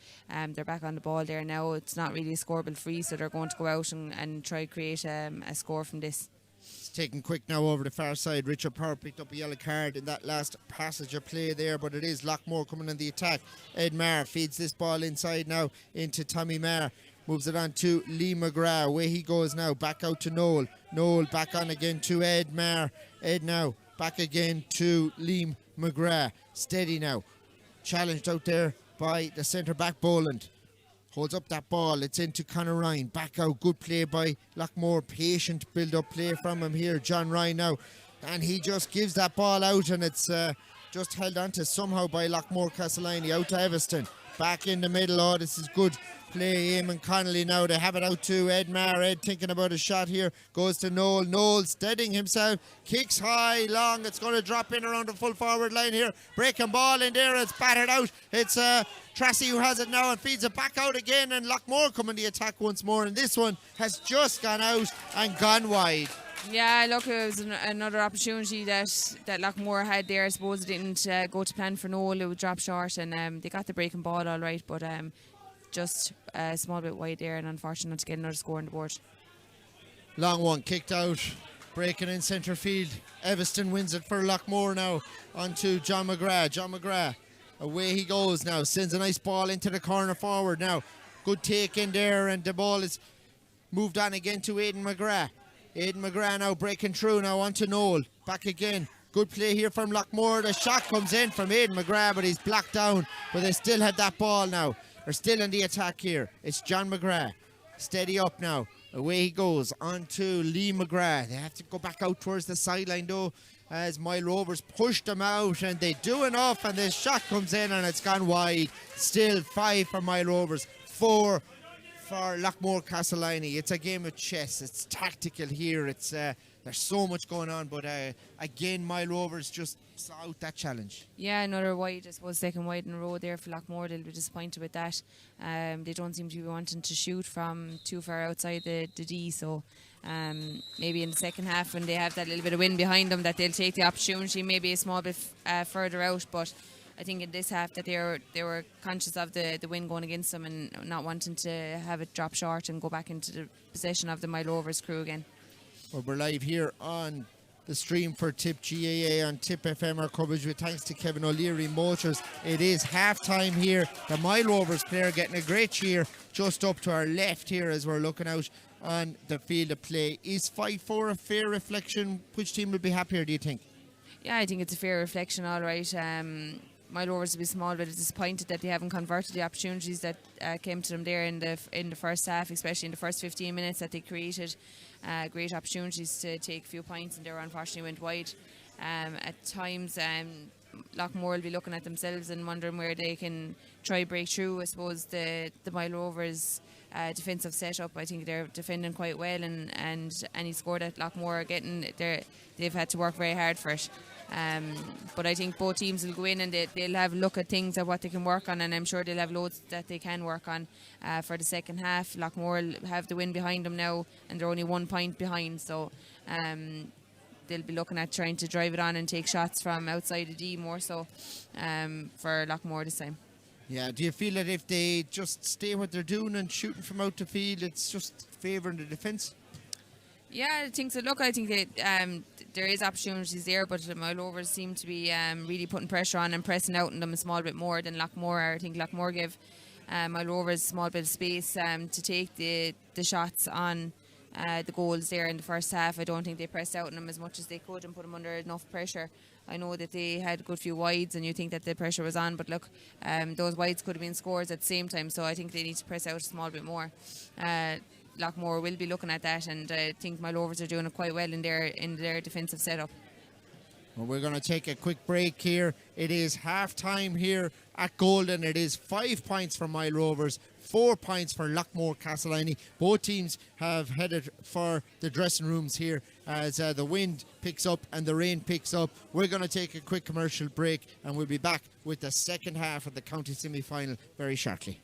they're back on the ball there now. It's not really a scoreable free, so they're going to go out and try to create a score from this. It's taken quick now over the far side. Richard Power picked up a yellow card in that last passage of play there, but it is Loughmore coming on the attack. Ed Maher feeds this ball inside now into Tommy Maher. Moves it on to Lee McGrath. Away he goes now. Back out to Noel. Noel back on again to Ed Maher. Ed now back again to Lee McGrath. Steady now. Challenged out there by the centre back Boland. Holds up that ball. It's into Conor Ryan. Back out. Good play by Loughmore. Patient build up play from him here. John Ryan now. And he just gives that ball out, and it's just held on to somehow by Loughmore Castleiney. Out to Evanston. Back in the middle. Oh, this is good play. Eamon Connolly now. They have it out to Ed Maher. Ed thinking about a shot here. Goes to Noel. Noel steadying himself. Kicks high, long. It's going to drop in around the full forward line here. Breaking ball in there. It's battered out. It's Tracy who has it now and feeds it back out again. And Loughmore coming the attack once more. And this one has just gone out and gone wide. Yeah, look, it was another opportunity that Loughmore had there. I suppose it didn't go to plan for Noel. It would drop short, and they got the breaking ball all right, but just a small bit wide there, and unfortunate not to get another score on the board. Long one kicked out, breaking in centre field. Evanston wins it for Loughmore now. On to John McGrath. John McGrath, away he goes now. Sends a nice ball into the corner forward now. Good take in there, and the ball is moved on again to Aidan McGrath. Aidan McGrath now breaking through now onto Noel. Back again. Good play here from Loughmore. The shot comes in from Aidan McGrath, but he's blocked down. But they still have that ball now. They're still in the attack here. It's John McGrath. Steady up now. Away he goes on to Lee McGrath. They have to go back out towards the sideline though, as Moyle Rovers push them out, and they do enough, and this shot comes in and it's gone wide. Still 5 for Moyle Rovers, 4 for Loughmore Castleiney. It's a game of chess. It's tactical here. It's there's so much going on, but again, Moyle Rovers just saw out that challenge. Yeah, another wide, I suppose, second wide in a row there for Loughmore. They'll be disappointed with that. They don't seem to be wanting to shoot from too far outside the D, so maybe in the second half when they have that little bit of wind behind them, that they'll take the opportunity maybe a small bit further out, but I think in this half that they were conscious of the wind going against them and not wanting to have it drop short and go back into the possession of the Moyle Rovers crew again. Well, we're live here on the stream for Tipp GAA on Tipp FM. Our coverage with thanks to Kevin O'Leary Motors. It is half time here. The Moyle Rovers player getting a great cheer just up to our left here as we're looking out on the field of play. Is 5-4 a fair reflection? Which team would be happier, do you think? Yeah, I think it's a fair reflection, all right. Moyle Rovers will be small bit disappointed that they haven't converted the opportunities that came to them there in the first half, especially in the first 15 minutes that they created great opportunities to take a few points, and they unfortunately went wide. At times, Loughmore will be looking at themselves and wondering where they can try break through. I suppose the Moyle Rovers defensive setup, I think they're defending quite well, and any score that Loughmore are getting, they've had to work very hard for it. But I think both teams will go in and they'll have a look at things at what they can work on, and I'm sure they'll have loads that they can work on for the second half. Loughmore will have the win behind them now, and they're only 1 point behind, so they'll be looking at trying to drive it on and take shots from outside the D more so for Loughmore this time. Yeah, do you feel that if they just stay what they're doing and shooting from out the field, it's just favouring the defence? Yeah, I think so. Look, I think that there is opportunities there, but the Moyle Rovers seem to be really putting pressure on and pressing out on them a small bit more than Loughmore. I think Loughmore give Moyle Rovers a small bit of space to take the shots on the goals there in the first half. I don't think they pressed out on them as much as they could and put them under enough pressure. I know that they had a good few wides and you think that the pressure was on, but look, those wides could have been scores at the same time, so I think they need to press out a small bit more. Loughmore will be looking at that, and I think Moyle Rovers are doing it quite well in their defensive setup. Well, we're going to take a quick break here. It is half time here at Golden. It is 5 points for Moyle Rovers, 4 points for Loughmore Castleiney. Both teams have headed for the dressing rooms here as the wind picks up and the rain picks up. We're going to take a quick commercial break, and we'll be back with the second half of the county semi-final very shortly.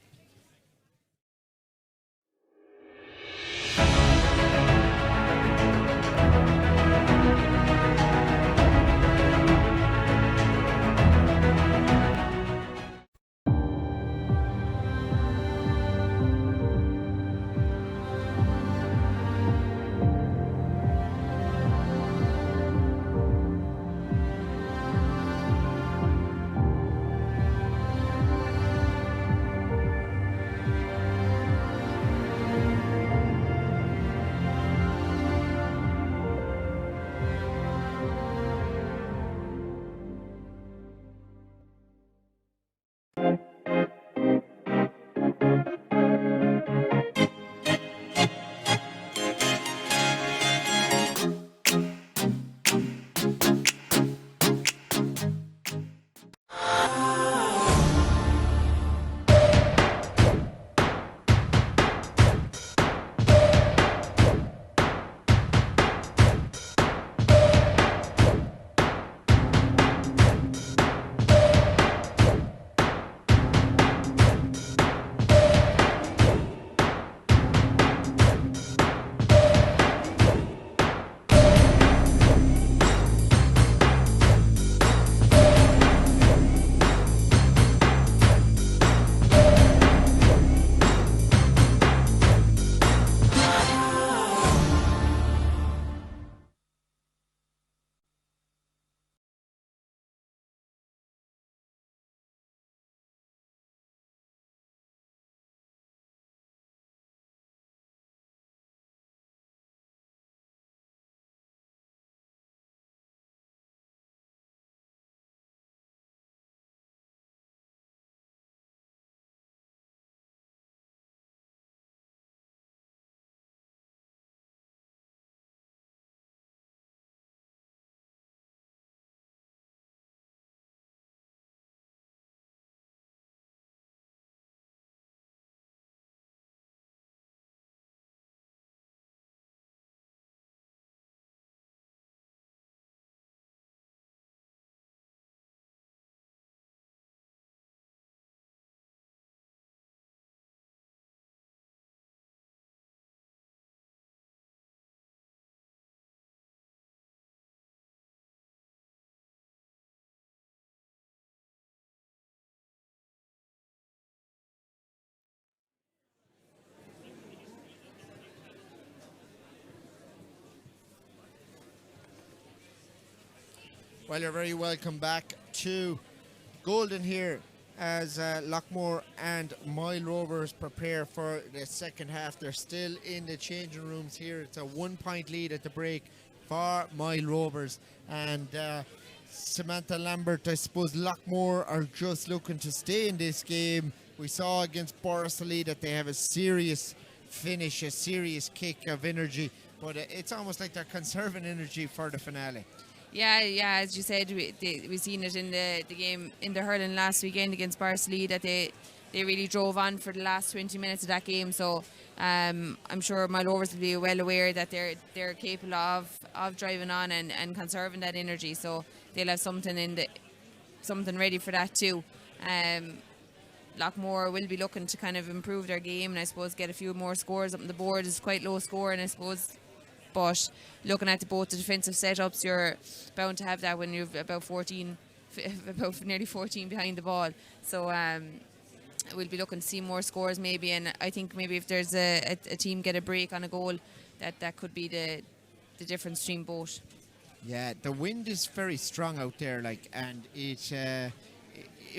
Well, you're very welcome back to Golden here as Loughmore and Moyle Rovers prepare for the second half. They're still in the changing rooms here. It's a 1-point lead at the break for Moyle Rovers. And Samantha Lambert, I suppose Loughmore are just looking to stay in this game. We saw against Borrisoleigh that they have a serious finish, a serious kick of energy. But it's almost like they're conserving energy for the finale. Yeah, as you said, we seen it in the game in the hurling last weekend against Borrisoleigh that they really drove on for the last 20 minutes of that game. So I'm sure my Rovers will be well aware that they're capable of driving on and conserving that energy. So they'll have something ready for that too. Loughmore will be looking to kind of improve their game and I suppose get a few more scores up on the board. It's quite low scoring, I suppose. But looking at both the defensive setups, you're bound to have that when you've about nearly 14 behind the ball. So we'll be looking to see more scores maybe. And I think maybe if there's a team get a break on a goal, that could be the difference between both. Yeah, the wind is very strong out there, and it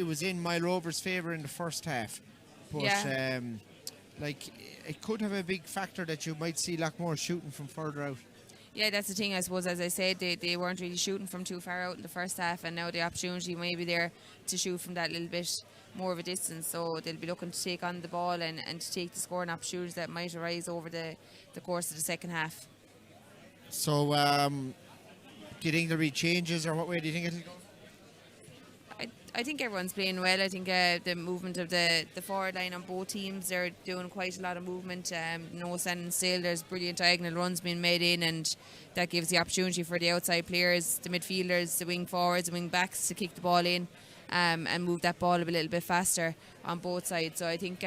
was in Moyle Rovers' favour in the first half. But Yeah. It could have a big factor that you might see Loughmore shooting from further out. Yeah, that's the thing, I suppose. As I said, they weren't really shooting from too far out in the first half, and now the opportunity may be there to shoot from that little bit more of a distance. So they'll be looking to take on the ball and to take the scoring opportunities that might arise over the course of the second half. So, do you think there'll be changes, or what way do you think it'll go? I think everyone's playing well. I think the movement of the forward line on both teams, they're doing quite a lot of movement. No standing still. There's brilliant diagonal runs being made in, and that gives the opportunity for the outside players, the midfielders, the wing forwards, the wing backs to kick the ball in and move that ball a little bit faster on both sides. So I think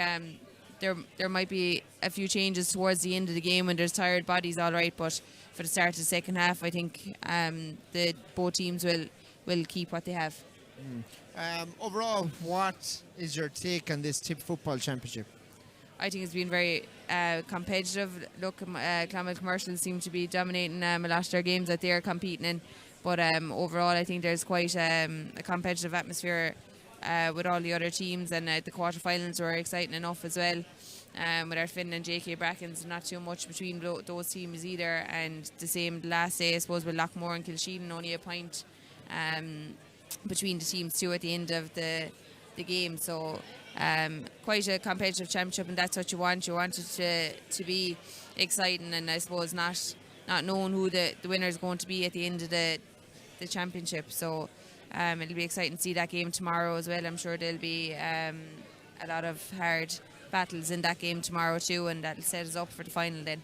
there might be a few changes towards the end of the game when there's tired bodies, all right. But for the start of the second half, I think both teams will keep what they have. Overall, what is your take on this Tipp Football Championship? I think it's been very competitive. Look, Clonmel Commercial seem to be dominating a lot of their games that they're competing in. But overall, I think there's quite a competitive atmosphere with all the other teams, and the quarterfinals were exciting enough as well. With our Finn and JK Brackens, not too much between those teams either. And the same last day, I suppose, with Loughmore and Kilsheen, only a point between the teams too at the end of the game. So quite a competitive championship, and that's what you want. You want it to be exciting, and I suppose not knowing who the winner is going to be at the end of the championship. So it'll be exciting to see that game tomorrow as well. I'm sure there'll be a lot of hard battles in that game tomorrow too, and that'll set us up for the final then.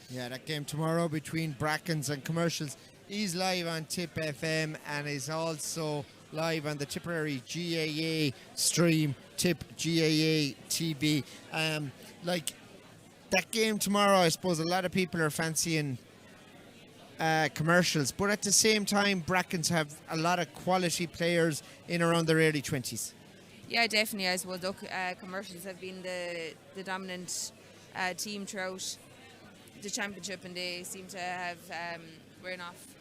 Yeah, that game tomorrow between Brackens and Commercials is live on Tipp FM and is also live on the Tipperary GAA stream, Tipp GAA TV. That game tomorrow, I suppose a lot of people are fancying Commercials, but at the same time, Brackens have a lot of quality players in around their early 20s. Yeah, definitely. I suppose, look, Commercials have been the dominant team throughout the championship, and they seem to have ran off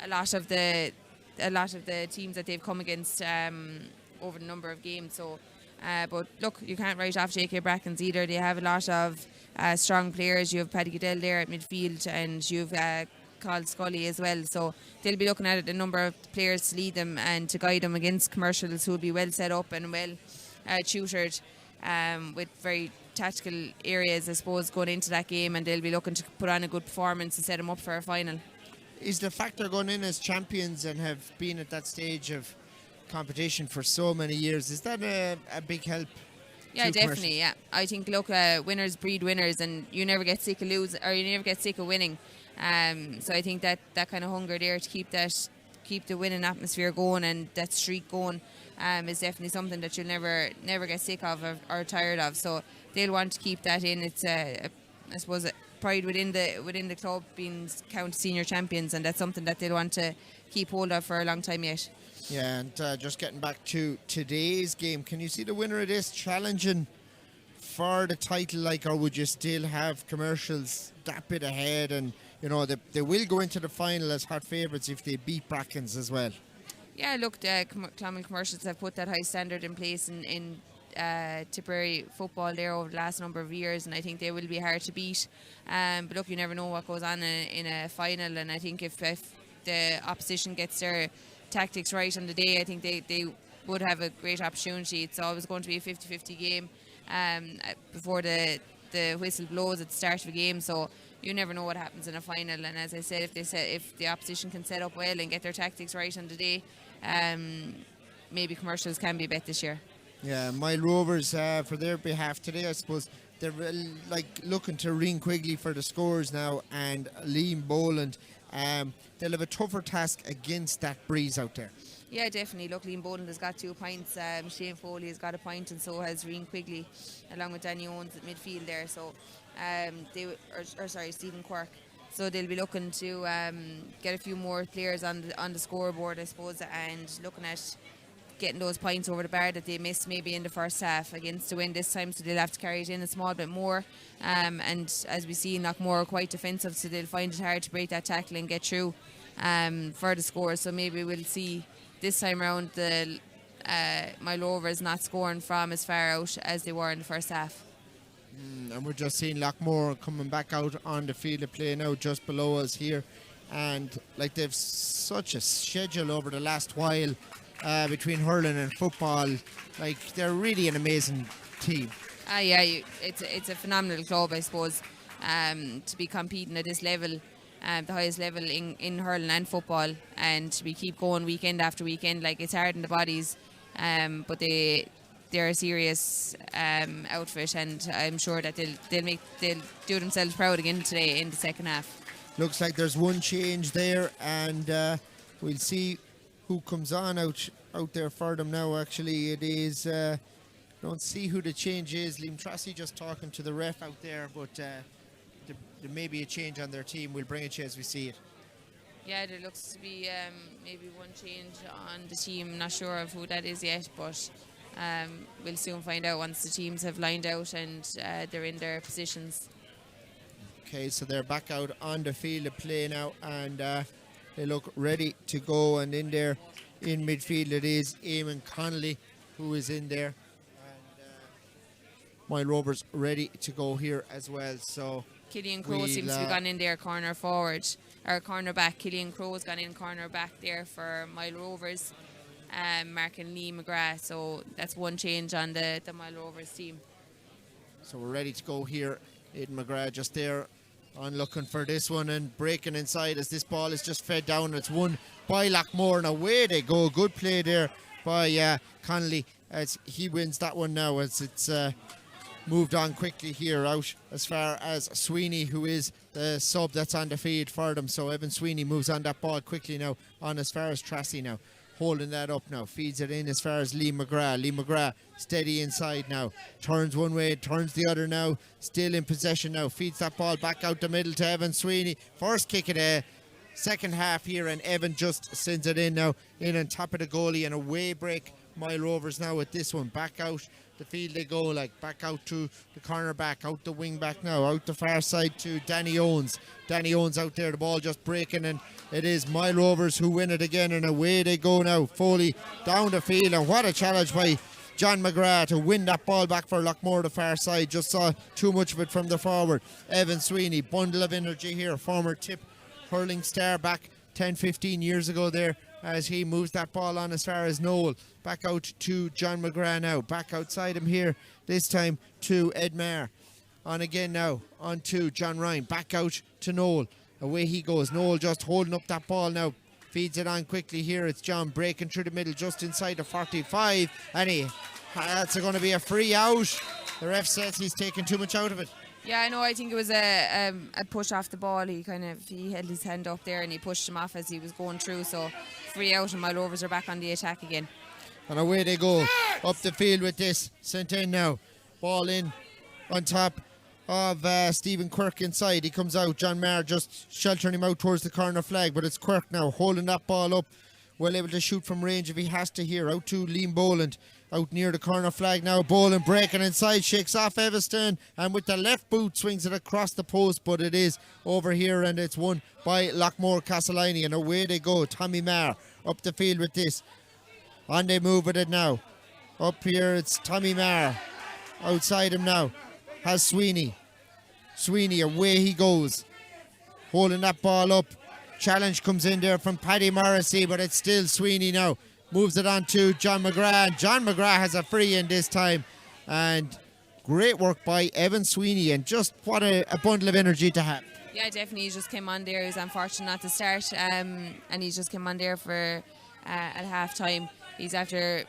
a lot of the teams that they've come against over the number of games. So, but look, you can't write off JK Brackens either. They have a lot of strong players. You have Paddy Goodell there at midfield, and you've Carl Scully as well. So they'll be looking at a number of players to lead them and to guide them against Commercials, who will be well set up and well tutored with very tactical areas, I suppose, going into that game, and they'll be looking to put on a good performance and set them up for a final. Is the fact they're going in as champions and have been at that stage of competition for so many years, is that a big help? Yeah, definitely. Yeah, I think, look, winners breed winners, and you never get sick of losing, or you never get sick of winning. So I think that kind of hunger there to keep the winning atmosphere going and that streak going is definitely something that you'll never get sick of or tired of. So they'll want to keep that in. It's I suppose a pride within the club being counted senior champions, and that's something that they'll want to keep hold of for a long time yet. Yeah, and just getting back to today's game, can you see the winner of this challenging for the title, or would you still have Commercials that bit ahead, and they will go into the final as hot favourites if they beat Brackens as well? Yeah, look, the Clonmel Commercials have put that high standard in place in Tipperary football there over the last number of years, and I think they will be hard to beat. But look, you never know what goes on in a final, and I think if the opposition gets their tactics right on the day, I think they would have a great opportunity. It's always going to be a 50-50 game before the whistle blows at the start of a game, so you never know what happens in a final. And as I said, if the opposition can set up well and get their tactics right on the day, maybe Commercials can be a bet this year. Yeah, Moyle Rovers, for their behalf today, I suppose they're looking to Ring Quigley for the scores now, and Liam Boland. They'll have a tougher task against that breeze out there. Yeah, definitely. Look, Liam Boland has got 2 points. Shane Foley has got a point, and so has Ring Quigley, along with Danny Owens at midfield there. So, Stephen Quirk. So they'll be looking to get a few more players on the scoreboard, I suppose, and looking at getting those points over the bar that they missed maybe in the first half against the win this time, so they'll have to carry it in a small bit more. And as we see, Loughmore are quite defensive, so they'll find it hard to break that tackle and get through for the score. So maybe we'll see this time around the Moyle Rovers not scoring from as far out as they were in the first half. And we're just seeing Loughmore coming back out on the field of play now just below us here, and like they've such a schedule over the last while between hurling and football. Like, they're really an amazing team. Yeah, it's a phenomenal club, I suppose, to be competing at this level, the highest level in hurling and football, and we keep going weekend after weekend. Like, it's hard in the bodies, but they're a serious outfit, and I'm sure that they'll do themselves proud again today in the second half. Looks like there's one change there, and we'll see who comes on out there for them now. Actually, it is don't see who the change is. Liam Tracy just talking to the ref out there, but there may be a change on their team. We'll bring it to you as we see it. Yeah, there looks to be maybe one change on the team. Not sure of who that is yet, but we'll soon find out once the teams have lined out and they're in their positions. Okay, so they're back out on the field of play now, and they look ready to go. And in there, in midfield, it is Eamon Connolly who is in there, and Moyle Rovers ready to go here as well. So Killian Crowe seems to be gone in there corner forward, or corner back. Killian Crowe's gone in corner back there for Moyle Rovers, marking Lee McGrath. So that's one change on the Moyle Rovers team. So we're ready to go here. Aidan McGrath just there on looking for this one and breaking inside as this ball is just fed down. It's won by Loughmore, and away they go. Good play there by Connolly as he wins that one now, as it's moved on quickly here out as far as Sweeney, who is the sub that's on the field for them. So Evan Sweeney moves on that ball quickly now on as far as Tracy now, holding that up now, feeds it in as far as Lee McGrath. Lee McGrath steady inside now, turns one way, turns the other now, still in possession now, feeds that ball back out the middle to Evan Sweeney. First kick of the second half here, and Evan just sends it in now, in on top of the goalie, and away break Moyle Rovers now with this one. Back out the field they go, like back out to the corner back, out the wing back now, out the far side to Danny Owens. Danny Owens out there, the ball just breaking, and it is Moyle Rovers who win it again, and away they go now. Foley down the field, and what a challenge by John McGrath to win that ball back for Loughmore, the far side. Just saw too much of it from the forward. Evan Sweeney, bundle of energy here, former Tipp hurling star back 10-15 years ago there, as he moves that ball on as far as Noel. Back out to John McGrath now, back outside him here, this time to Ed Maher. On again now, on to John Ryan, back out to Noel. Away he goes. Noel just holding up that ball now, feeds it on quickly here. It's John breaking through the middle just inside the 45, and that's going to be a free out. The ref says he's taking too much out of it. Yeah, I know. I think it was a push off the ball. He held his hand up there and he pushed him off as he was going through. So free out, and Moyle Rovers are back on the attack again. And away they go up the field with this. Sent in now. Ball in on top of Stephen Quirk inside. He comes out. John Maher just sheltering him out towards the corner flag, but it's Quirk now holding that ball up. Well able to shoot from range if he has to here. Out to Liam Boland. Out near the corner flag now. Boland breaking inside. Shakes off Evanston. And with the left boot swings it across the post. But it is over here, and it's won by Loughmore Castleiney. And away they go. Tommy Maher up the field with this. On they move with it now. Up here it's Tommy Marr. Outside him now has Sweeney. Sweeney, away he goes. Holding that ball up. Challenge comes in there from Paddy Morrissey, but it's still Sweeney now. Moves it on to John McGrath. John McGrath has a free in this time. And great work by Evan Sweeney, and just what a bundle of energy to have. Yeah, definitely. He just came on there. He was unfortunate not to start, and he just came on there for at half time. He's after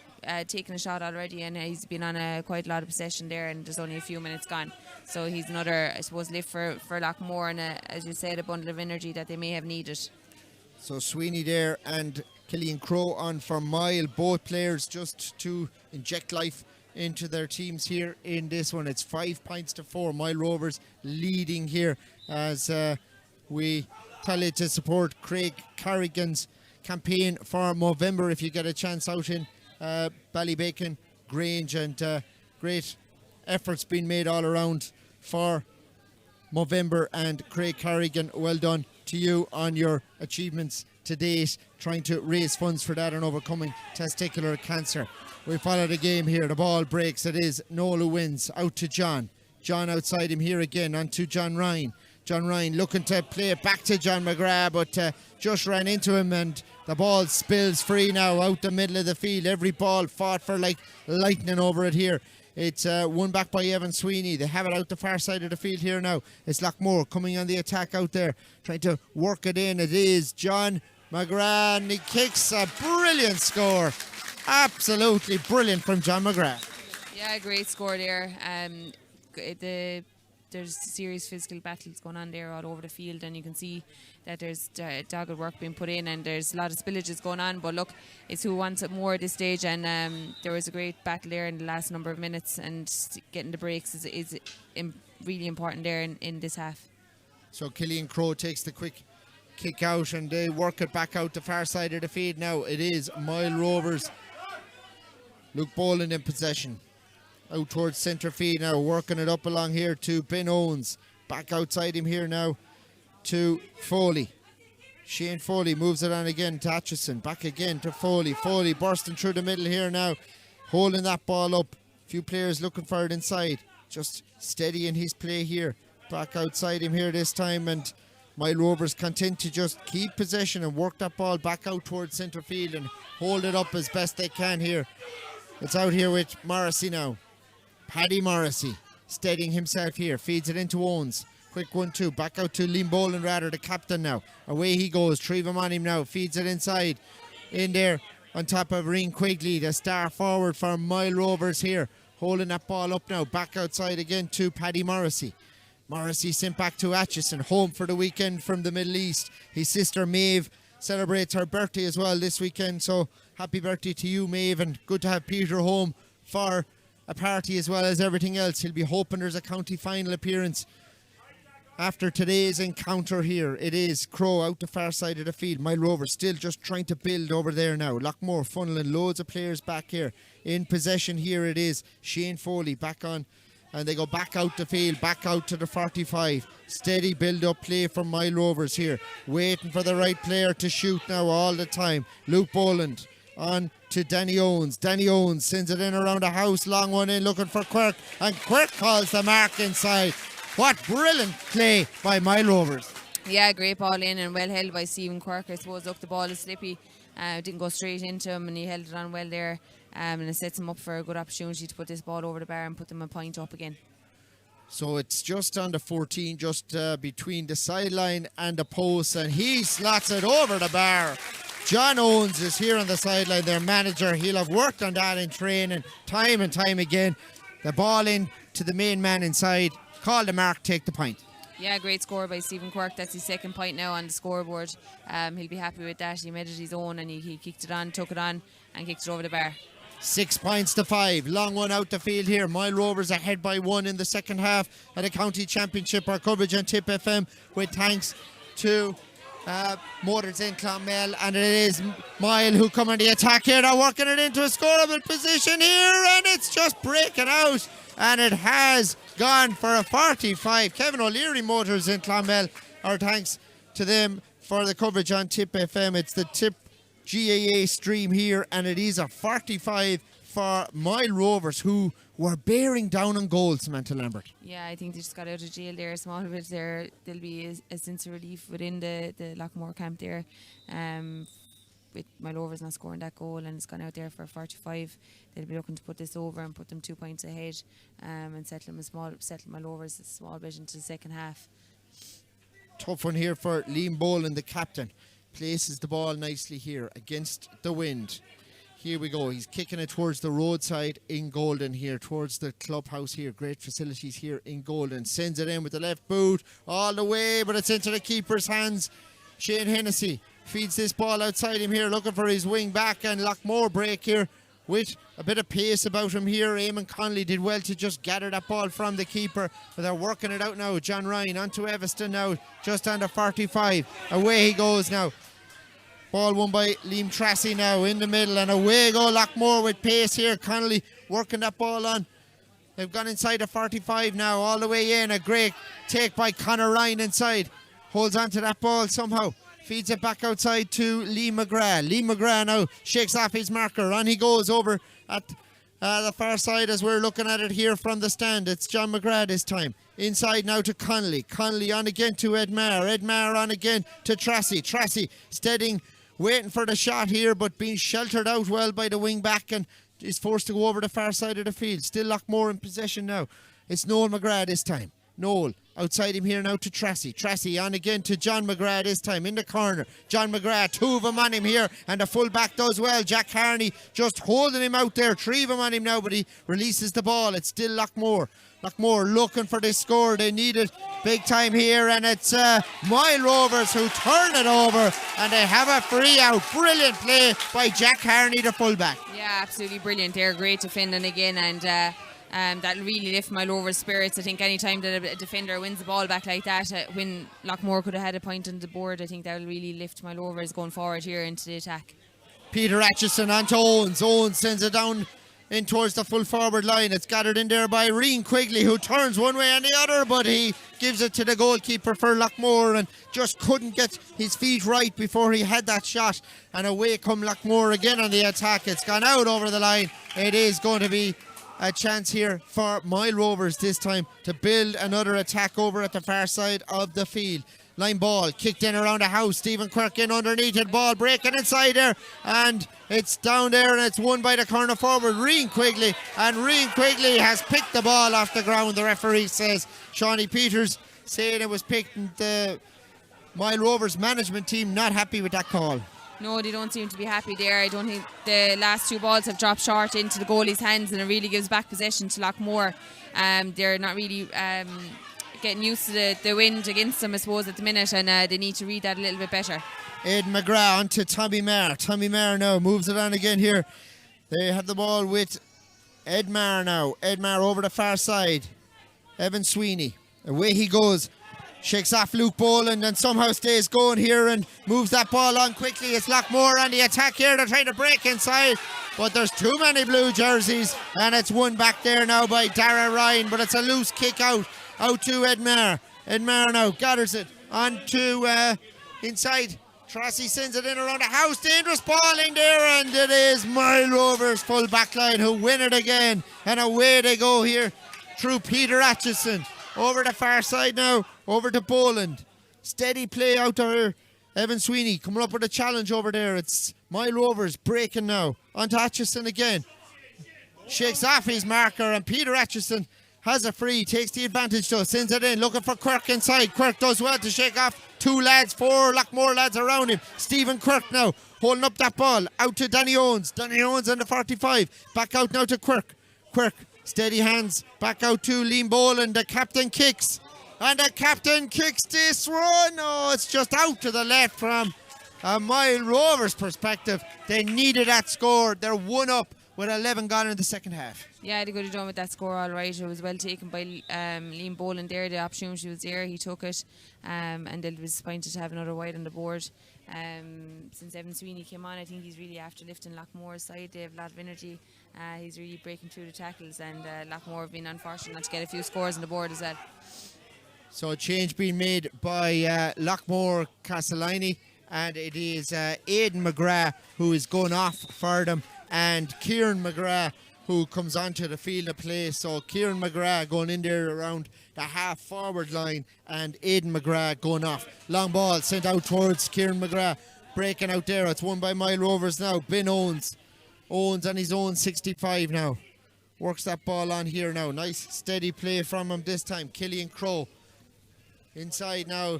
taking a shot already, and he's been on quite a lot of possession there, and there's only a few minutes gone. So he's another, I suppose, lift for Loughmore, and as you said, a bundle of energy that they may have needed. So Sweeney there and Killian Crowe on for Moyle, both players just to inject life into their teams here in this one. It's 5 points to 4. Moyle Rovers leading here as we tell you to support Craig Carrigan's campaign for Movember if you get a chance out in Ballybacon, Grange, and great efforts being made all around for Movember. And Craig Carrigan, well done to you on your achievements to date, trying to raise funds for that and overcoming testicular cancer. We follow the game here. The ball breaks. It is Noel who wins. Out to John. John outside him here again. On to John Ryan. John Ryan looking to play it back to John McGrath, but just ran into him, and the ball spills free now out the middle of the field. Every ball fought for like lightning over it here. It's won back by Evan Sweeney. They have it out the far side of the field here now. It's Loughmore coming on the attack out there, trying to work it in. It is John McGrath, and he kicks a brilliant score. Absolutely brilliant from John McGrath. Yeah, great score there. There's serious physical battles going on there all over the field, and you can see that there's dogged work being put in, and there's a lot of spillages going on. But look, it's who wants it more at this stage, and there was a great battle there in the last number of minutes, and getting the breaks is really important there in this half. So Killian Crowe takes the quick kick out, and they work it back out the far side of the field now. It is Moyle Rovers. Luke Boland in possession. Out towards centre field now, working it up along here to Ben Owens. Back outside him here now to Foley. Shane Foley moves it on again to Atchison. Back again to Foley. Foley bursting through the middle here now, holding that ball up. Few players looking for it inside. Just steady in his play here. Back outside him here this time, and Moyle Rovers content to just keep possession and work that ball back out towards centre field and hold it up as best they can here. It's out here with Morrissey now. Paddy Morrissey steadying himself here, feeds it into Owens. Quick 1-2, back out to Liam Boland rather, the captain now. Away he goes, three of them on him now, feeds it inside. In there on top of Reen Quigley, the star forward for Moyle Rovers here. Holding that ball up now, back outside again to Paddy Morrissey. Morrissey sent back to Atchison, home for the weekend from the Middle East. His sister Maeve celebrates her birthday as well this weekend, so happy birthday to you, Maeve, and good to have Peter home for a party as well as everything else. He'll be hoping there's a county final appearance after today's encounter here. It is Crowe out the far side of the field. Moyle Rovers still just trying to build over there now. Loughmore funneling loads of players back here. In possession here it is Shane Foley back on, and they go back out the field, back out to the 45. Steady build-up play from Moyle Rovers here. Waiting for the right player to shoot now all the time. Luke Boland on to Danny Owens. Danny Owens sends it in around the house. Long one in looking for Quirk, and Quirk calls the mark inside. What brilliant play by Moyle Rovers. Yeah, great ball in and well held by Stephen Quirk. I suppose, look, the ball is slippy. Didn't go straight into him, and he held it on well there. And it sets him up for a good opportunity to put this ball over the bar and put them a point up again. So it's just on the 14, just between the sideline and the post, and he slots it over the bar. John Owens is here on the sideline, their manager. He'll have worked on that in training time and time again. The ball in to the main man inside. Call the mark, take the point. Yeah, great score by Stephen Quirk. That's his second point now on the scoreboard. He'll be happy with that. He made it his own, and he kicked it on, took it on, and kicked it over the bar. 6 points to 5. Long one out the field here. Moyle Rovers ahead by 1 in the second half at the county championship. Our coverage on Tipp FM with thanks to Motors in Clonmel, and it is Moyle who come on the attack here. They're working it into a scoreable position here, and it's just breaking out, and it has gone for a 45. Kevin O'Leary, Motors in Clonmel. Our thanks to them for the coverage on Tipp FM. It's the Tipp GAA stream here, and it is a 45 for Moyle Rovers, who were bearing down on goals, Samantha Lambert. Yeah, I think they just got out of jail there a small bit there. There'll be a sense of relief within the Loughmore camp there, with Moyle Rovers not scoring that goal, and it's gone out there for 45. They'll be looking to put this over and put them 2 points ahead, and settle Moyle Rovers a small bit into the second half. Tough one here for Liam Boland, the captain. Places the ball nicely here against the wind. Here we go. He's kicking it towards the roadside in Golden here, towards the clubhouse here. Great facilities here in Golden. Sends it in with the left boot all the way, but it's into the keeper's hands. Shane Hennessy feeds this ball outside him here, looking for his wing back, and Loughmore break here with a bit of pace about him here. Eamon Connolly did well to just gather that ball from the keeper, but they're working it out now. John Ryan onto Evanston now, just under 45. Away he goes now. Ball won by Liam Tracy now in the middle, and away go Loughmore with pace here. Connolly working that ball on. They've gone inside the 45 now, all the way in. A great take by Conor Ryan inside. Holds on to that ball somehow. Feeds it back outside to Lee McGrath. Lee McGrath now shakes off his marker. On he goes over at the far side as we're looking at it here from the stand. It's John McGrath this time. Inside now to Connolly. Connolly on again to Edmar. Edmar on again to Tracy. Tracy steadying, waiting for the shot here, but being sheltered out well by the wing back, and is forced to go over the far side of the field. Still Loughmore in possession now. It's Noel McGrath this time. Noel outside him here now to Tracy. Tracy on again to John McGrath this time in the corner. John McGrath, 2 of them on him here, and the full back does well. Jack Harney just holding him out there. 3 of them on him now, but he releases the ball. It's still Loughmore. Loughmore looking for this score. They need it big time here, and it's Moyle Rovers who turn it over, and they have a free out. Brilliant play by Jack Harney, the fullback. Yeah, absolutely brilliant. They're great defending again, and that'll really lift Moyle Rovers' spirits. I think any time that a defender wins the ball back like that, when Loughmore could have had a point on the board, I think that'll really lift Moyle Rovers going forward here into the attack. Peter Atchison on to Owens. Owens sends it down in towards the full forward line. It's gathered in there by Rian Quigley, who turns one way and the other, but he gives it to the goalkeeper for Loughmore and just couldn't get his feet right before he had that shot. And away come Loughmore again on the attack. It's gone out over the line. It is going to be a chance here for Moyle Rovers this time to build another attack over at the far side of the field. Line ball kicked in around the house. Stephen Quirk in underneath it. Ball breaking inside there, and it's down there, and it's won by the corner forward, Rian Quigley. And Rian Quigley has picked the ball off the ground. The referee says, Shawnee Peters saying it was picked, and the Moyle Rovers management team not happy with that call. No, they don't seem to be happy there. I don't think the last 2 balls have dropped short into the goalie's hands, and it really gives back possession to Loughmore. They're not really getting used to the wind against them, I suppose, at the minute, and they need to read that a little bit better. Ed McGrath on to Tommy Maher. Tommy Maher now moves it on again here. They have the ball with Ed Maher now. Ed Maher over the far side. Evan Sweeney. Away he goes. Shakes off Luke Boland and somehow stays going here and moves that ball on quickly. It's Loughmore on the attack here. They're trying to break inside, but there's too many blue jerseys, and it's won back there now by Dara Ryan, but it's a loose kick out to Ed Maher. Ed Maher now gathers it on to inside. Tracy sends it in around the house. Dangerous ball in there, and it is Moyle Rovers full back line who win it again, and away they go here through Peter Atchison. Over the far side now, over to Boland. Steady play out there. Evan Sweeney coming up with a challenge over there. It's Moyle Rovers breaking now. On to Atchison again. Shakes off his marker, and Peter Atchison has a free, takes the advantage though, sends it in, looking for Quirk inside. Quirk does well to shake off 2 lads, 4 Loughmore lads around him. Stephen Quirk now holding up that ball, out to Danny Owens. Danny Owens on the 45, back out now to Quirk. Quirk, steady hands, back out to Liam Boland. The captain kicks, and the captain kicks this one. Oh, it's just out to the left from a Moyle Rovers perspective. They needed that score. They're 1 up with 11 gone in the second half. Yeah, they could have done with that score all right. It was well taken by Liam Boland there. The opportunity was there. He took it, and they were disappointed to have another wide on the board. Since Evan Sweeney came on, I think he's really after lifting Loughmore's side. They have a lot of energy. He's really breaking through the tackles, and Loughmore have been unfortunate not to get a few scores on the board as well. So a change being made by Loughmore Castleiney, and it is Aidan McGrath who is going off for them, and Kieran McGrath who comes onto the field of play. So Kieran McGrath going in there around the half forward line, and Aidan McGrath going off. Long ball sent out towards Kieran McGrath, breaking out there. It's won by Moyle Rovers now. Ben Owens on his own 65 now. Works that ball on here now. Nice steady play from him this time. Killian Crowe inside now.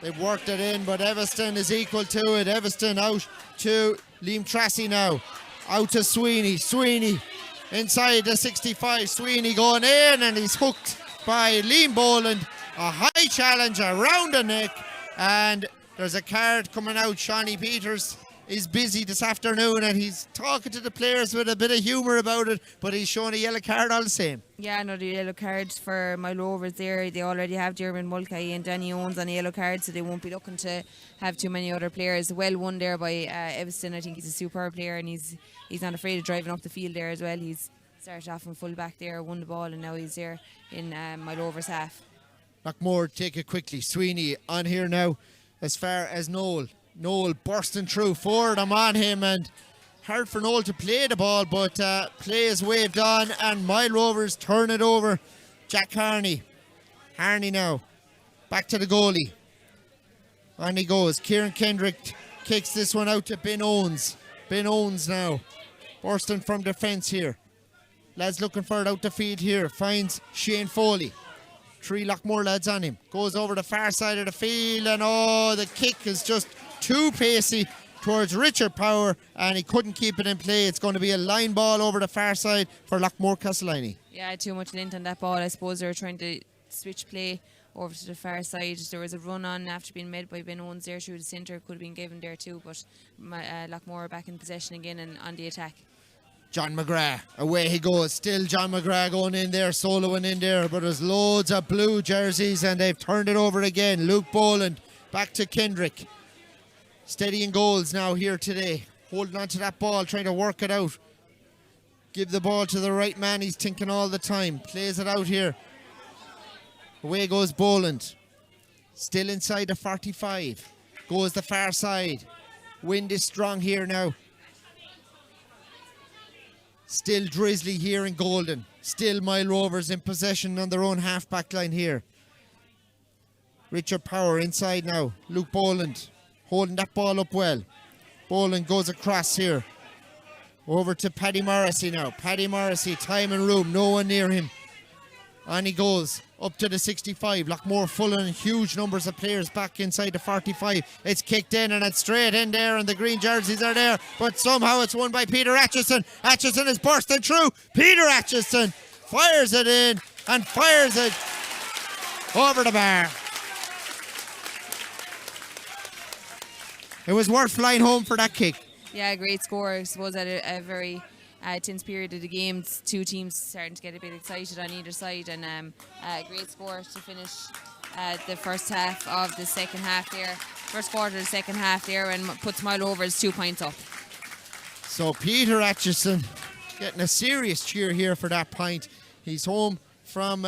They've worked it in, but Evanston is equal to it. Evanston out to Liam Tracy now. Out to Sweeney. Sweeney inside the 65. Sweeney going in, and he's hooked by Liam Boland. A high challenge around the neck, and there's a card coming out. Shawnee Peters is busy this afternoon, and he's talking to the players with a bit of humour about it, but he's showing a yellow card all the same. Yeah, another yellow card for Moyle Rovers there. They already have Jeremy Mulcahy and Danny Owens on a yellow card, so they won't be looking to have too many other players. Well won there by Evanston. I think he's a superb player, and he's not afraid of driving up the field there as well. He's started off in full back there, won the ball, and now he's there in Moyle Rovers half. Loughmore take it quickly. Sweeney on here now as far as Noel. Noel bursting through, four of them on him, and hard for Noel to play the ball, but play is waved on, and Moyle Rovers turn it over. Jack Harney. Harney now. Back to the goalie. On he goes. Kieran Kendrick kicks this one out to Ben Owens. Ben Owens now. Bursting from defence here. Lads looking for it out the field here. Finds Shane Foley. 3 Loughmore lads on him. Goes over the far side of the field, and the kick is just too pacey towards Richard Power, and he couldn't keep it in play. It's going to be a line ball over the far side for Loughmore Castleiney. Yeah, too much length on that ball. I suppose they were trying to switch play over to the far side. There was a run on after being made by Ben Owens there through the centre. Could have been given there too, but Loughmore back in possession again and on the attack. John McGrath, away he goes. Still John McGrath going in there, soloing in there, but there's loads of blue jerseys, and they've turned it over again. Luke Boland back to Kendrick. Steadying goals now here today. Holding on to that ball, trying to work it out. Give the ball to the right man, he's thinking all the time. Plays it out here. Away goes Boland. Still inside the 45. Goes the far side. Wind is strong here now. Still drizzly here in Golden. Still Moyle Rovers in possession on their own half-back line here. Richard Power inside now. Luke Boland holding that ball up well. Boland goes across here. Over to Paddy Morrissey now. Paddy Morrissey, time and room, no one near him. On he goes, up to the 65. Loughmore full and huge numbers of players back inside the 45. It's kicked in, and it's straight in there, and the green jerseys are there, but somehow it's won by Peter Atchison. Atchison is bursting through. Peter Atchison fires it in and fires it over the bar. It was worth flying home for that kick. Yeah, great score. I suppose at a very tense period of the game, two teams starting to get a bit excited on either side, and a great score to finish the first half of the second half there. First quarter of the second half there, and puts Moyle Rovers 2 points up. So Peter Atchison getting a serious cheer here for that point. He's home from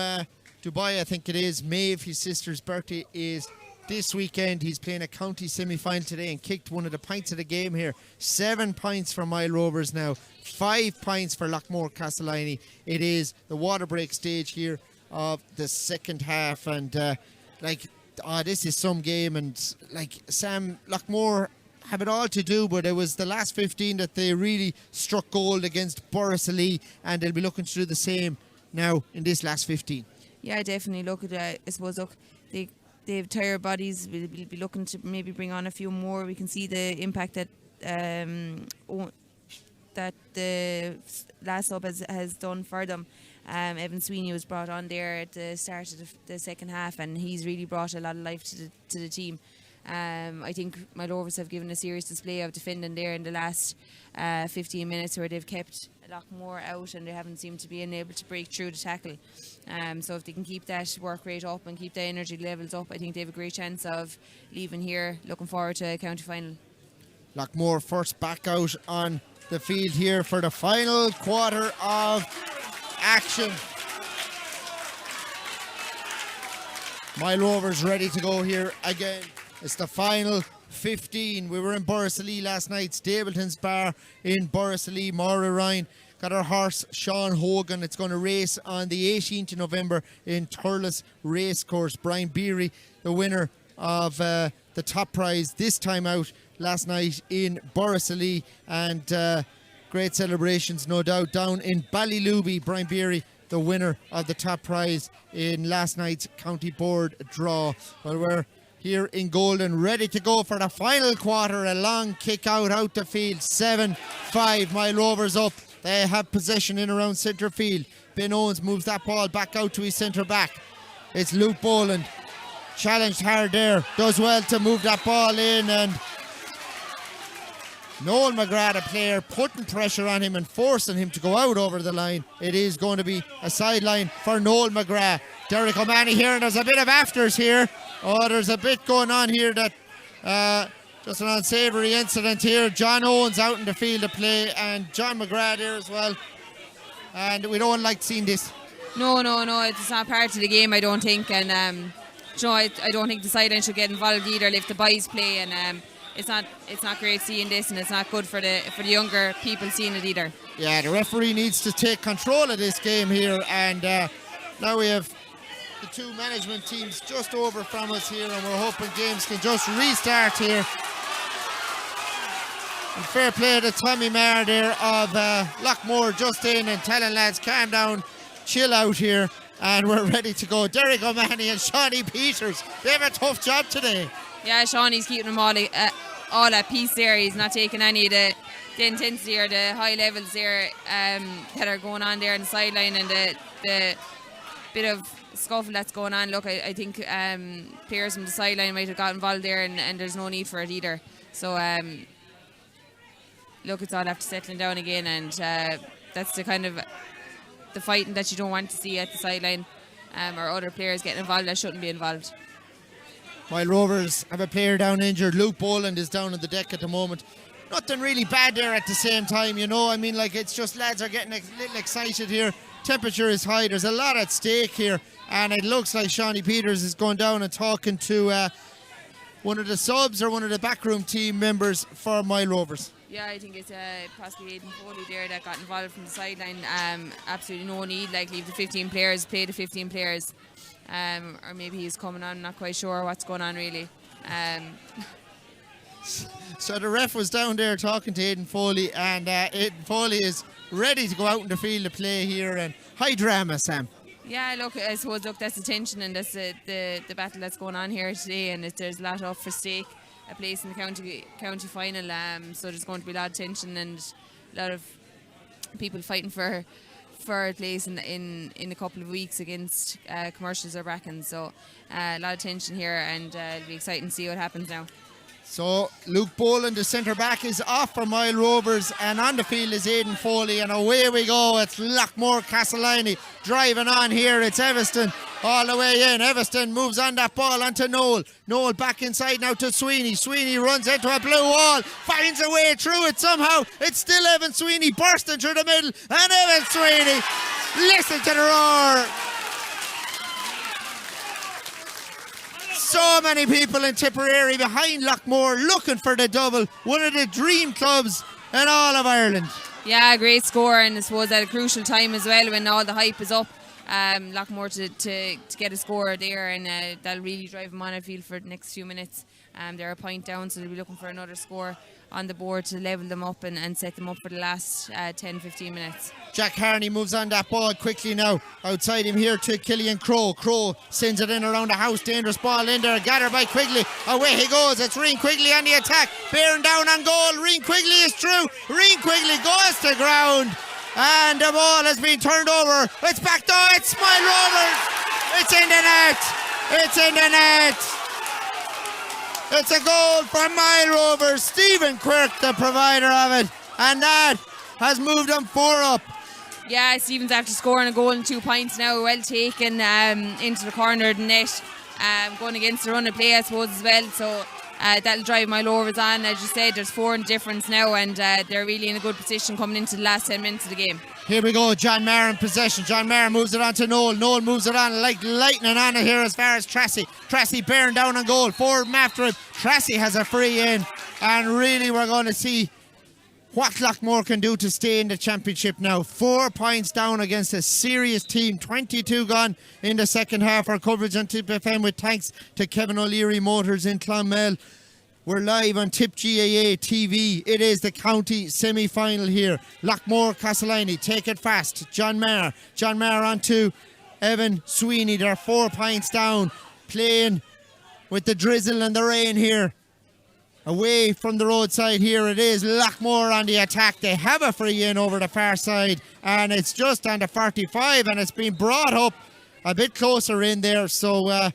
Dubai, I think it is. Maeve, his sister's birthday is this weekend. He's playing a county semi-final today and kicked one of the points of the game here. 7 points for Moyle Rovers now. 5 points for Loughmore Castleiney. It is the water break stage here of the second half, and this is some game, and Sam, Loughmore have it all to do, but it was the last 15 that they really struck gold against Borrisalee, and they'll be looking to do the same now in this last 15. Yeah, definitely. Look at I suppose they have tired bodies. We'll be looking to maybe bring on a few more. We can see the impact that that the last sub has done for them. Evan Sweeney was brought on there at the start of the second half, and he's really brought a lot of life to the team. I think Moyle Rovers have given a serious display of defending there in the last 15 minutes, where they've kept a lot more out and they haven't seemed to be able to break through the tackle. So if they can keep that work rate up and keep the energy levels up, I think they have a great chance of leaving here. Looking forward to a county final. Loughmore first back out on the field here for the final quarter of action. Moyle Rovers ready to go here again. It's the final 15. We were in Borrisalee last night, Stapleton's Bar in Borrisalee, Moira Ryan. Got our horse, Sean Hogan. It's going to race on the 18th of November in Thurles Racecourse. Brian Beery, the winner of the top prize this time out last night in Borrisalee. And great celebrations, no doubt, down in Ballyluby. Brian Beery, the winner of the top prize in last night's county board draw. Well, we're here in Golden, ready to go for the final quarter. A long kick out the field. 7-5, Moyle Rovers up. They have possession in around centre field. Ben Owens moves that ball back out to his centre back. It's Luke Boland. Challenged hard there. Does well to move that ball in, and Noel McGrath, a player, putting pressure on him and forcing him to go out over the line. It is going to be a sideline for Noel McGrath. Derek O'Mahony here, and there's a bit of afters here. Oh, there's a bit going on here that just an unsavoury incident here. John Owens out in the field of play, and John McGrath here as well. And we don't like seeing this. No, it's not part of the game, I don't think. And I don't think the sideline should get involved either if the boys play. And it's not great seeing this, and it's not good for the younger people seeing it either. Yeah, the referee needs to take control of this game here, and now we have the two management teams just over from us here, and we're hoping games can just restart here. And fair play to Tommy Maher there of Loughmore, just in and telling lads, calm down, chill out here, and we're ready to go. Derek O'Mahony and Shawnee Peters, they have a tough job today. Yeah, Shawnee's keeping them all at peace there. He's not taking any of the intensity or the high levels there that are going on there on the sideline, and the bit of scuffle that's going on. Look, I think players from the sideline might have got involved there, and there's no need for it either. So look, it's all after settling down again, and that's the kind of the fighting that you don't want to see at the sideline, or other players getting involved that shouldn't be involved. Moyle Rovers have a player down injured. Luke Boland is down on the deck at the moment. Nothing really bad there at the same time, you know. I mean, like, it's just lads are getting a little excited here. Temperature is high. There's a lot at stake here. And it looks like Shawnee Peters is going down and talking to one of the subs or one of the backroom team members for Moyle Rovers. Yeah, I think it's possibly Aidan Foley there that got involved from the sideline. Absolutely no need. Like, leave the 15 players, play the 15 players. Or maybe he's coming on, not quite sure what's going on really. So the ref was down there talking to Aidan Foley, and Aidan Foley is ready to go out in the field of play here, and high drama, Sam. Yeah, look, I suppose that's the tension, and that's the battle that's going on here today, and there's a lot up for stake, a place in the county final, so there's going to be a lot of tension and a lot of people fighting for a place in a couple of weeks against Commercials or Bracken. So a lot of tension here, and it'll be exciting to see what happens now. So Luke Boland, the centre back, is off for Moyle Rovers, and on the field is Aidan Foley, and away we go. It's Loughmore Castleiney driving on here. It's Everston all the way in. Everston moves on that ball onto Noel. Noel back inside now to Sweeney. Sweeney runs into a blue wall, finds a way through it somehow. It's still Evan Sweeney bursting through the middle, and Evan Sweeney, listen to the roar. So many people in Tipperary behind Loughmore looking for the double. One of the dream clubs in all of Ireland. Yeah, great score, and I suppose at a crucial time as well when all the hype is up. Loughmore to get a score there, and that'll really drive them on the field for the next few minutes. They're a point down, so they'll be looking for another score on the board to level them up and set them up for the last 10-15 minutes. Jack Harney moves on that ball quickly now. Outside him here to Killian Crowe. Crowe sends it in around the house. Dangerous ball in there. Gathered by Quigley. Away he goes. It's Rian Quigley on the attack. Bearing down on goal. Rian Quigley is through. Rian Quigley goes to ground. And the ball has been turned over. It's back door. It's Moyle Rovers. It's in the net. It's in the net. It's a goal for Moyle Rovers. Stephen Quirk, the provider of it. And that has moved them 4 up. Yeah, Stephen's after scoring a goal and 2 points now. Well taken into the corner of the net. Going against the run of play, I suppose, as well. So that'll drive Moyle Rovers on. As you said, there's 4 in difference now, and they're really in a good position coming into the last 10 minutes of the game. Here we go, John Maher in possession. John Maher moves it on to Noel. Noel moves it on like lightning on it here as far as Tracy. Tracy bearing down on goal. 4 of them after him. Tracy has a free in. And really we're going to see what Loughmore can do to stay in the championship now. 4 points down against a serious team. 22 gone in the second half. Our coverage on Tipp FM with thanks to Kevin O'Leary Motors in Clonmel. We're live on Tipp GAA TV. It is the county semi-final here. Loughmore Castleiney, take it fast. John Maher. John Maher on to Evan Sweeney. They're 4 points down. Playing with the drizzle and the rain here. Away from the roadside here it is. Loughmore on the attack. They have a free in over the far side. And it's just under 45 and it's been brought up a bit closer in there. So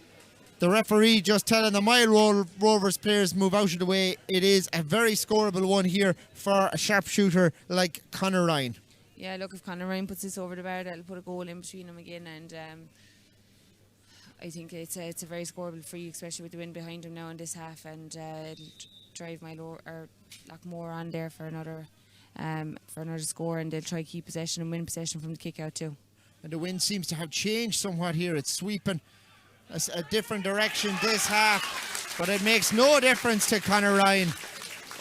the referee just telling the Moyle Rovers players move out of the way. It is a very scoreable one here for a sharpshooter like Conor Ryan. Yeah, look, if Conor Ryan puts this over the bar, that'll put a goal in between them again. And I think it's a very scoreable free, especially with the wind behind him now in this half. And it'll drive Loughmore on there for another score. And they'll try to keep possession and win possession from the kick out too. And the wind seems to have changed somewhat here. It's sweeping a different direction this half, but it makes no difference to Conor Ryan.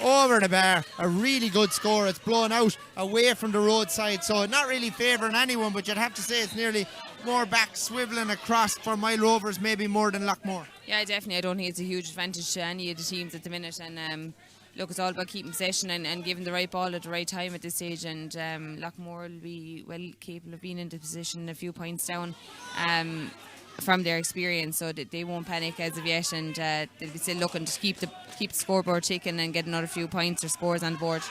Over the bar, a really good score. It's blown out away from the roadside, so not really favouring anyone, but you'd have to say it's nearly more back swivelling across for Moyle Rovers, maybe more than Loughmore. Yeah, definitely. I don't think it's a huge advantage to any of the teams at the minute, and look, it's all about keeping possession and giving the right ball at the right time at this stage, and Loughmore will be well capable of being in the position a few points down from their experience, so that they won't panic as of yet, and they'll be still looking to keep the scoreboard ticking and get another few points or scores on the board.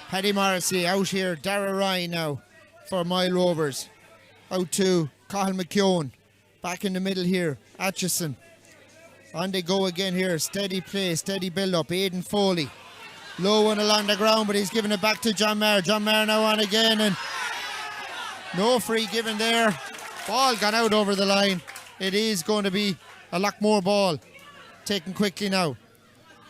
Paddy Morrissey out here. Dara Ryan now for Moyle Rovers. Out to Cathal McKeown. Back in the middle here. Atchison. On they go again here. Steady play, steady build up. Aidan Foley. Low one along the ground, but he's giving it back to John Maher. John Maher now on again, and no free given there. Ball gone out over the line. It is going to be a Loughmore ball. Taken quickly now.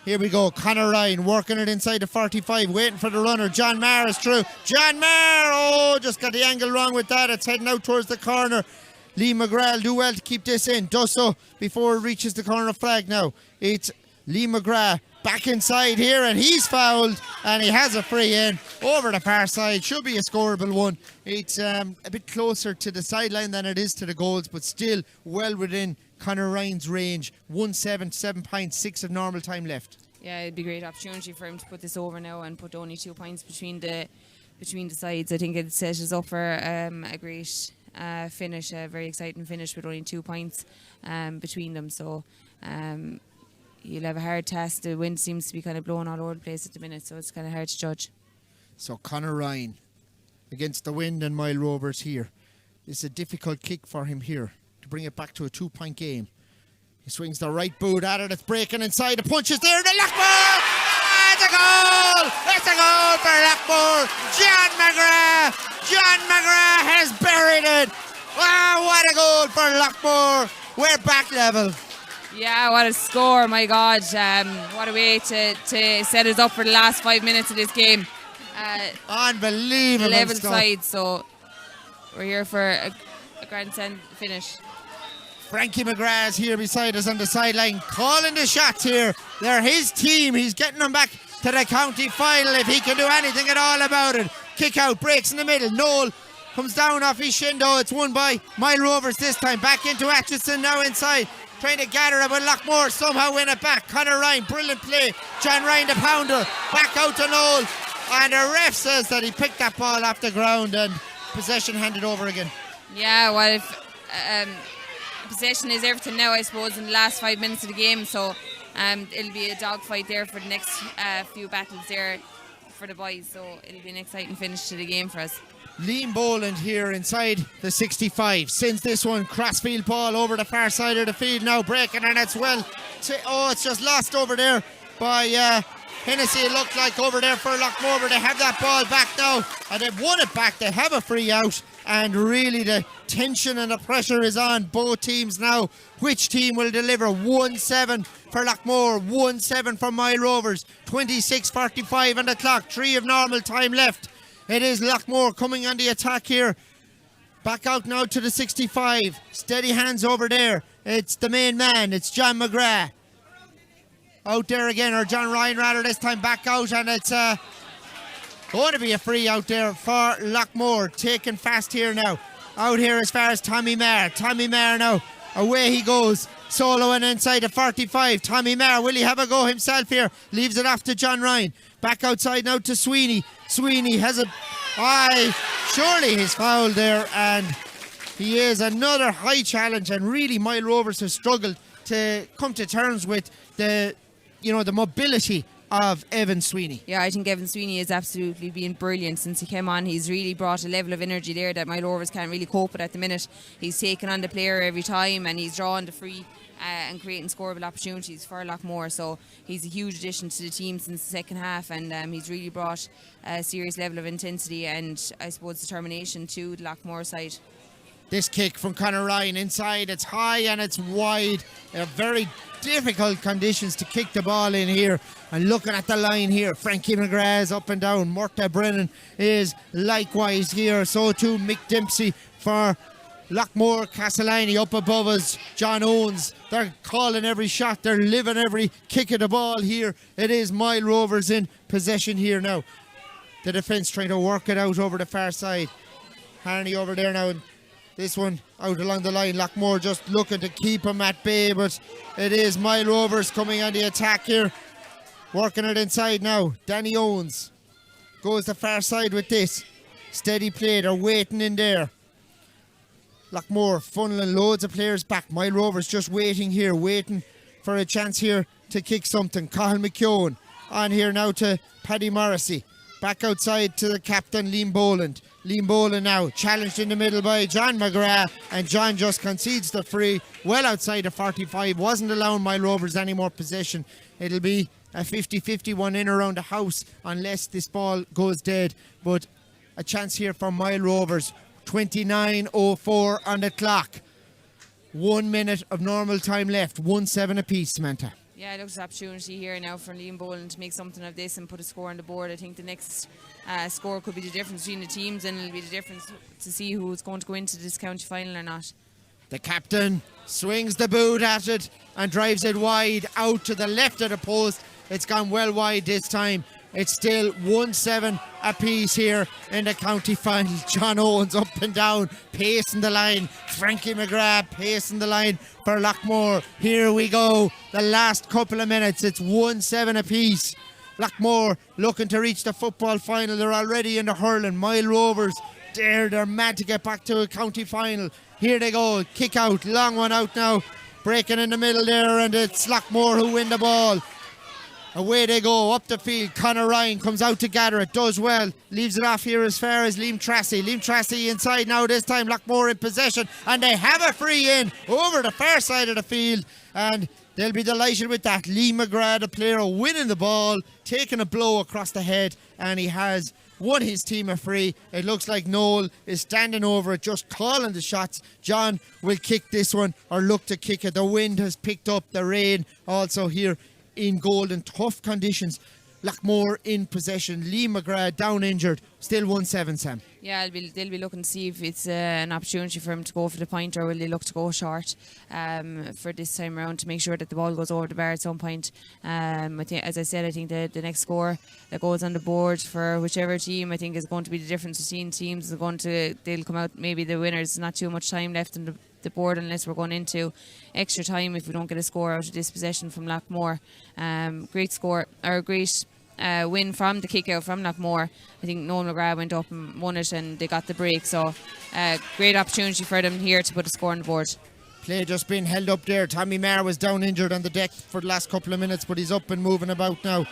Here we go. Conor Ryan working it inside the 45. Waiting for the runner. John Maher is through. John Maher! Oh, just got the angle wrong with that. It's heading out towards the corner. Lee McGrath will do well to keep this in. Does so before it reaches the corner flag now. It's Lee McGrath back inside here, and he's fouled, and he has a free in over the far side. Should be a scoreable one. It's a bit closer to the sideline than it is to the goals, but still well within Conor Ryan's range. 1-7, 7 points, 6 of normal time left. Yeah, it'd be a great opportunity for him to put this over now and put only 2 points between the sides. I think it sets us up for a great finish, a very exciting finish with only 2 points between them. So you'll have a hard task. The wind seems to be kind of blowing all over the place at the minute, so it's kind of hard to judge. So Conor Ryan against the wind and Moyle Rovers here. It's a difficult kick for him here to bring it back to a 2-point game. He swings the right boot at it. It's breaking inside. The punch is there. The Loughmore! It's a goal! It's a goal for Loughmore! John McGrath! John McGrath has buried it! Wow, what a goal for Loughmore! We're back level. Yeah, what a score, my God. What a way to set us up for the last 5 minutes of this game. Unbelievable level stuff. side, so we're here for a grandstand finish. Frankie McGrath is here beside us on the sideline, calling the shots here. They're his team. He's getting them back to the county final if he can do anything at all about it. Kick out, breaks in the middle. Noel comes down off his shin though. It's won by Moyle Rovers this time. Back into Atchison now inside. Trying to gather it, but Loughmore somehow win it back. Conor Ryan, brilliant play. John Ryan the pounder. Back out to Noel. And the ref says that he picked that ball off the ground and possession handed over again. Yeah, well, if possession is everything now, I suppose, in the last 5 minutes of the game. So it'll be a dogfight there for the next few battles there for the boys. So it'll be an exciting finish to the game for us. Liam Boland here inside the 65. Sends this one crossfield ball over the far side of the field now. Breaking, and it's it's just lost over there by Hennessy. It looked like over there for Loughmore. They have that ball back now, and they've won it back. They have a free out, and really the tension and the pressure is on both teams now. Which team will deliver? 1-7 for Loughmore, 1-7 for Moyle Rovers. 26:45 on the clock, 3 of normal time left. It is Loughmore coming on the attack here. Back out now to the 65. Steady hands over there. It's the main man. It's John McGrath. Out there again, or John Ryan rather, this time back out, and it's going to be a free out there for Loughmore. Taken fast here now. Out here as far as Tommy Maher. Tommy Maher now. Away he goes. Soloing inside the 45. Tommy Maher, will he have a go himself here? Leaves it off to John Ryan. Back outside now to Sweeney. Sweeney has a... surely he's fouled there, and he is another high challenge, and really Moyle Rovers have struggled to come to terms with the mobility of Evan Sweeney. Yeah, I think Evan Sweeney is absolutely been brilliant since he came on. He's really brought a level of energy there that Moyle Rovers can't really cope with at the minute. He's taking on the player every time, and he's drawing the free and creating scoreable opportunities for Loughmore. So he's a huge addition to the team since the second half, and he's really brought a serious level of intensity and, I suppose, determination to the Loughmore side. This kick from Conor Ryan inside, it's high and it's wide. Very difficult conditions to kick the ball in here. And looking at the line here, Frankie McGrath is up and down. Murta Brennan is likewise here. So too Mick Dempsey for Loughmore Castleiney. Up above us, John Owens. They're calling every shot. They're living every kick of the ball here. It is Moyle Rovers in possession here now. The defence trying to work it out over the far side. Harney over there now. This one out along the line. Loughmore just looking to keep him at bay, but it is Moyle Rovers coming on the attack here. Working it inside now. Danny Owens goes the far side with this. Steady play. They're waiting in there. Loughmore funneling loads of players back. Moyle Rovers just waiting here, waiting for a chance here to kick something. Cathal McKeown on here now to Paddy Morrissey. Back outside to the captain, Liam Boland. Liam Boland now challenged in the middle by John McGrath, and John just concedes the free well outside the 45. Wasn't allowing Moyle Rovers any more possession. It'll be a 50-50 one in around the house unless this ball goes dead. But a chance here for Moyle Rovers. 29:04 on the clock. 1 minute of normal time left. 1-7 apiece, Samantha. Yeah, it looks an opportunity here now for Liam Boland to make something of this and put a score on the board. I think the next score could be the difference between the teams, and it'll be the difference to see who's going to go into this county final or not. The captain swings the boot at it and drives it wide out to the left of the post. It's gone well wide this time. It's still 1-7 apiece here in the county final. John Owens up and down, pacing the line. Frankie McGrath pacing the line for Loughmore. Here we go. The last couple of minutes. It's 1-7 apiece. Loughmore looking to reach the football final. They're already in the hurling. Moyle Rovers, they're mad to get back to a county final. Here they go. Kick out. Long one out now. Breaking in the middle there, and it's Loughmore who win the ball. Away they go, up the field. Conor Ryan comes out to gather it, does well. Leaves it off here as far as Liam Tracy. Liam Tracy inside now, this time Loughmore in possession. And they have a free in over the far side of the field. And they'll be delighted with that. Lee McGrath, the player, winning the ball, taking a blow across the head. And he has won his team a free. It looks like Noel is standing over it, just calling the shots. John will kick this one, or look to kick it. The wind has picked up, the rain also here in Golden. Tough conditions. Loughmore in possession. Lee McGrath down injured. Still 1-7, Sam. Yeah, they'll be looking to see if it's an opportunity for him to go for the point, or will they look to go short for this time around to make sure that the ball goes over the bar at some point. I think, as I said, I think the next score that goes on the board for whichever team, I think, is going to be the difference between teams. They'll come out, maybe the winners. Not too much time left in the board unless we're going into extra time if we don't get a score out of this possession from Loughmore. Great score, or a great win from the kick out from Loughmore. I think Noel McGrath went up and won it, and they got the break, so great opportunity for them here to put a score on the board. Play just being held up there. Tommy Maher was down injured on the deck for the last couple of minutes, but he's up and moving about now.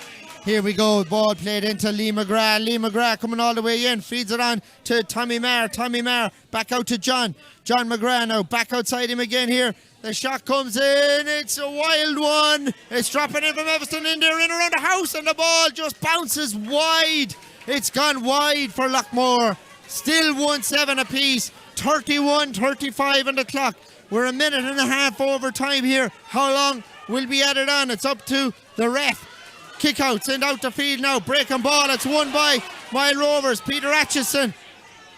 Here we go. Ball played into Lee McGrath. Lee McGrath coming all the way in. Feeds it on to Tommy Maher. Tommy Maher back out to John. John McGrath now back outside him again here. The shot comes in. It's a wild one. It's dropping in from Everton in there, in around the house, and the ball just bounces wide. It's gone wide for Loughmore. Still 1-7 apiece. 31-35 on the clock. We're a minute and a half over time here. How long will be added on? It's up to the ref. Kick out, send out the field now. Breaking ball, it's won by Moyle Rovers. Peter Atchison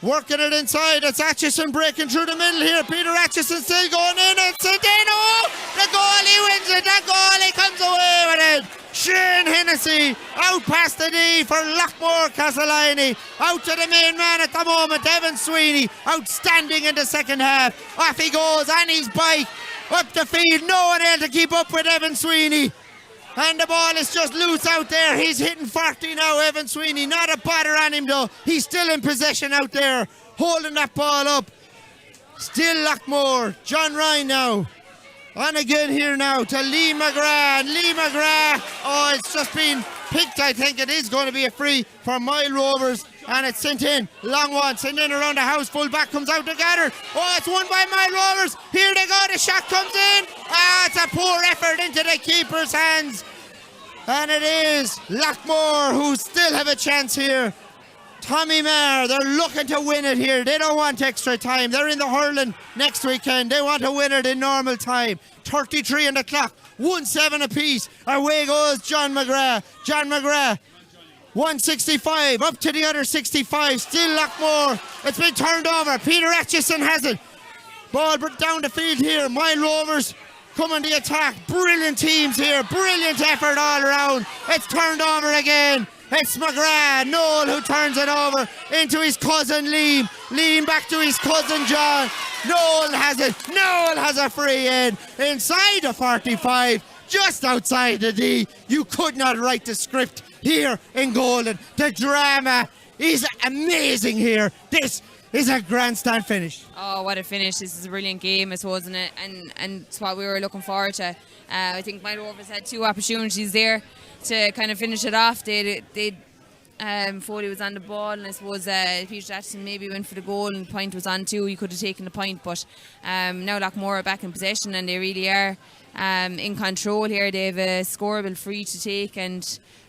working it inside. It's Atchison breaking through the middle here. Peter Atchison still going in. It's a Dino. The goalie wins it. The goalie comes away with it. Shane Hennessy out past the D for Loughmore Castleiney. Out to the main man at the moment, Evan Sweeney. Outstanding in the second half. Off he goes on his bike. Up the field. No one able to keep up with Evan Sweeney. And the ball is just loose out there. He's hitting 40 now, Evan Sweeney. Not a bother on him though. He's still in possession out there, holding that ball up. Still Loughmore. John Ryan now. On again here now to Lee McGrath. Lee McGrath. Oh, it's just been picked. I think it is going to be a free for Moyle Rovers. And it's sent in. Long one. Sent in around the house. Full back comes out together. Oh, it's won by Moyle Rovers. Here they go. The shot comes in. Ah, it's a poor effort into the keeper's hands. And it is Loughmore who still have a chance here. Tommy Maher, they're looking to win it here. They don't want extra time. They're in the hurling next weekend. They want to win it in normal time. 33 on the clock. 1-7 apiece. Away goes John McGrath. John McGrath. 165 up to the other 65. Still Loughmore. It's been turned over. Peter Atchison has it. Ball down the field here. Moyle Rovers come on the attack. Brilliant teams here. Brilliant effort all around. It's turned over again. It's McGrath, Noel, who turns it over into his cousin Liam. Liam back to his cousin John. Noel has it. Noel has a free in. Inside the 45, just outside the D. You could not write the script here in Golden. The drama is amazing here. This is a grandstand finish. Oh, what a finish. This is a brilliant game, I suppose, isn't it? And it's what we were looking forward to. I think Moyle Rovers had two opportunities there to kind of finish it off. Foley was on the ball, and I suppose Peter Jackson maybe went for the goal, and the point was on too. He could have taken the point, but now Loughmore are back in possession, and they really are in control here. They have a scoreable free to take, and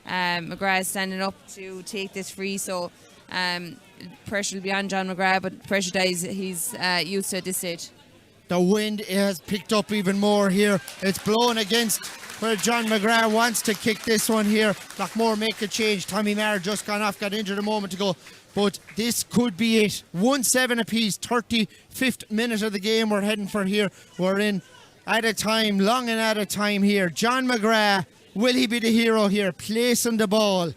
McGrath is standing up to take this free, so pressure will be on John McGrath, but pressure that he's used to at this stage. The wind has picked up even more here. It's blowing against where John McGrath wants to kick this one here. Loughmore make a change. Tommy Maher just gone off, got injured a moment ago. But this could be it. 1-7 apiece, 35th minute of the game we're heading for here. We're in at a time, long and at a time here. John McGrath, will he be the hero here? Placing the ball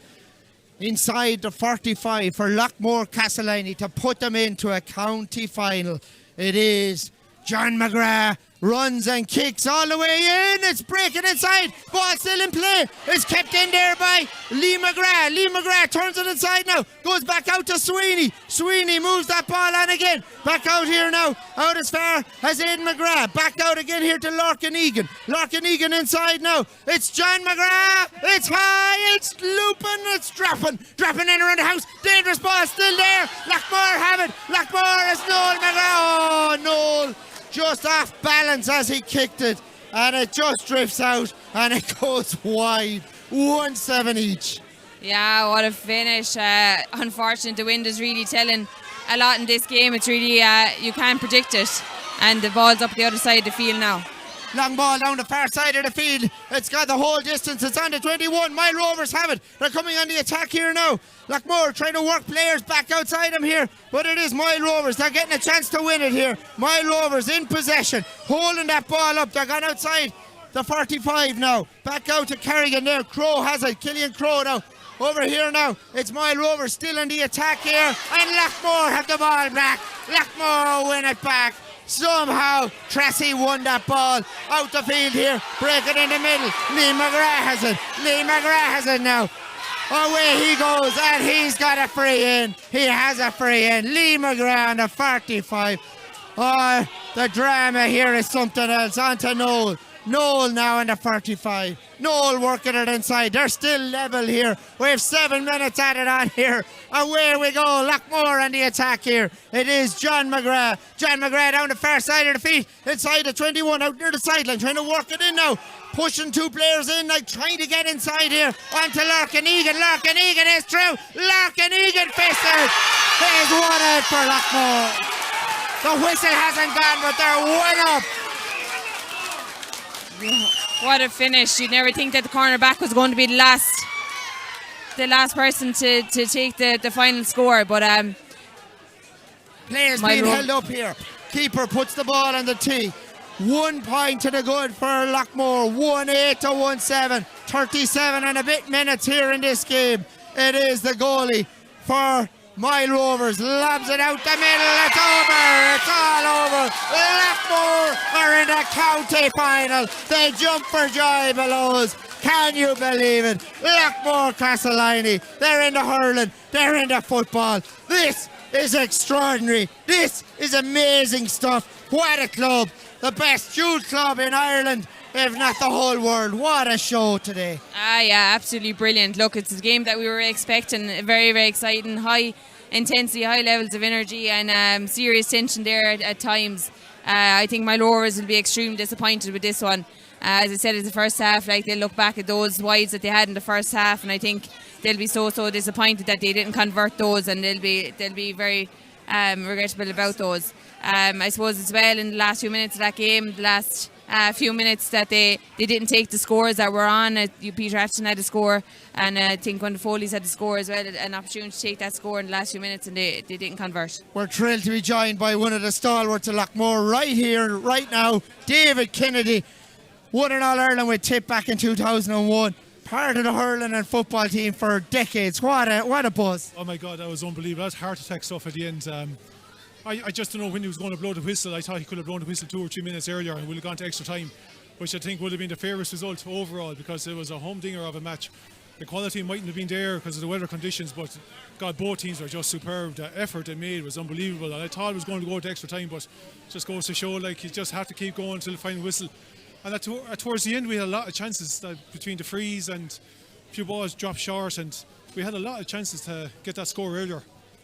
inside the 45 for Loughmore Castleiney to put them into a county final. It is John McGrath. Runs and kicks all the way in. It's breaking inside. Ball still in play. It's kept in there by Lee McGrath. Lee McGrath turns it inside now. Goes back out to Sweeney. Sweeney moves that ball on again. Back out here now. Out as far as Aidan McGrath. Back out again here to Larkin Egan. Larkin Egan inside now. It's John McGrath. It's high. It's looping. It's dropping. Dropping in around the house. Dangerous ball still there. Loughmore have it. Loughmore is Noel McGrath. Oh, Noel. Just off balance as he kicked it, and it just drifts out and it goes wide. 1-7 each. Yeah, what a finish. Unfortunate, the wind is really telling a lot in this game. It's really, you can't predict it, and the ball's up the other side of the field now. Long ball down the far side of the field. It's got the whole distance. It's on the 21. Moyle Rovers have it. They're coming on the attack here now. Loughmore trying to work players back outside them here. But it is Moyle Rovers. They're getting a chance to win it here. Moyle Rovers in possession. Holding that ball up. They're gone outside the 45 now. Back out to Kerrigan there. Crow has it. Killian Crow now. Over here now. It's Moyle Rovers still in the attack here. And Loughmore have the ball back. Loughmore win it back. Somehow Tracy won that ball out the field here, break it in the middle. Lee McGrath has it. Lee McGrath has it now. Away he goes, and he's got a free in. He has a free in. Lee McGrath on the 45. Oh, the drama here is something else. On to Noel. Noel now in the 45. Noel working it inside. They're still level here. We have 7 minutes added on here. Away we go. Loughmore on the attack here. It is John McGrath. John McGrath down the far side of the field. Inside the 21 out near the sideline. Trying to work it in now. Pushing two players in. Like trying to get inside here. On to Larkin Egan. Larkin Egan is through. Larkin Egan fisted. There's 1 out for Loughmore. The whistle hasn't gone, but they're 1 up. What a finish. You'd never think that the cornerback was going to be the last person to take the final score, but players being held up here. Keeper puts the ball on the tee. 1 point to the good for Loughmore. 1-8 to 1-7. 37 and a bit minutes here in this game. It is the goalie for Moyle Rovers. Lobs it out the middle. It's over. It's all over. Loughmore are in the county final. They jump for joy below us. Can you believe it? Loughmore Castleiney. They're in the hurling. They're in the football. This is extraordinary. This is amazing stuff. What a club. The best youth club in Ireland, if not the whole world. What a show today. Yeah, absolutely brilliant. Look, it's a game that we were expecting. Very, very exciting. High intensity, high levels of energy, and serious tension there at times. I think my Rovers will be extremely disappointed with this one. As I said, in the first half, like, they'll look back at those wides that they had in the first half, and I think they'll be so disappointed that they didn't convert those, and they'll be very regrettable about those. I suppose as well, in the last few minutes of that game, the last few minutes that they didn't take the scores that were on. Peter Ashton had a score, and I think when the Foley's had the score as well, an opportunity to take that score in the last few minutes, and they didn't convert. We're thrilled to be joined by one of the stalwarts of Loughmore right here, right now, David Kennedy. Won an All-Ireland with Tipp back in 2001. Part of the hurling and football team for decades. What a buzz. Oh my God, that was unbelievable. That's heart attack stuff at the end. I just don't know when he was going to blow the whistle. I thought he could have blown the whistle 2 or 3 minutes earlier and would have gone to extra time, which I think would have been the fairest result overall, because it was a humdinger of a match. The quality mightn't have been there because of the weather conditions, but God, both teams were just superb. The effort they made was unbelievable, and I thought it was going to go to extra time, but it just goes to show, like, you just have to keep going until the final whistle. And towards the end, we had a lot of chances between the frees and a few balls dropped short, and we had a lot of chances to get that score earlier.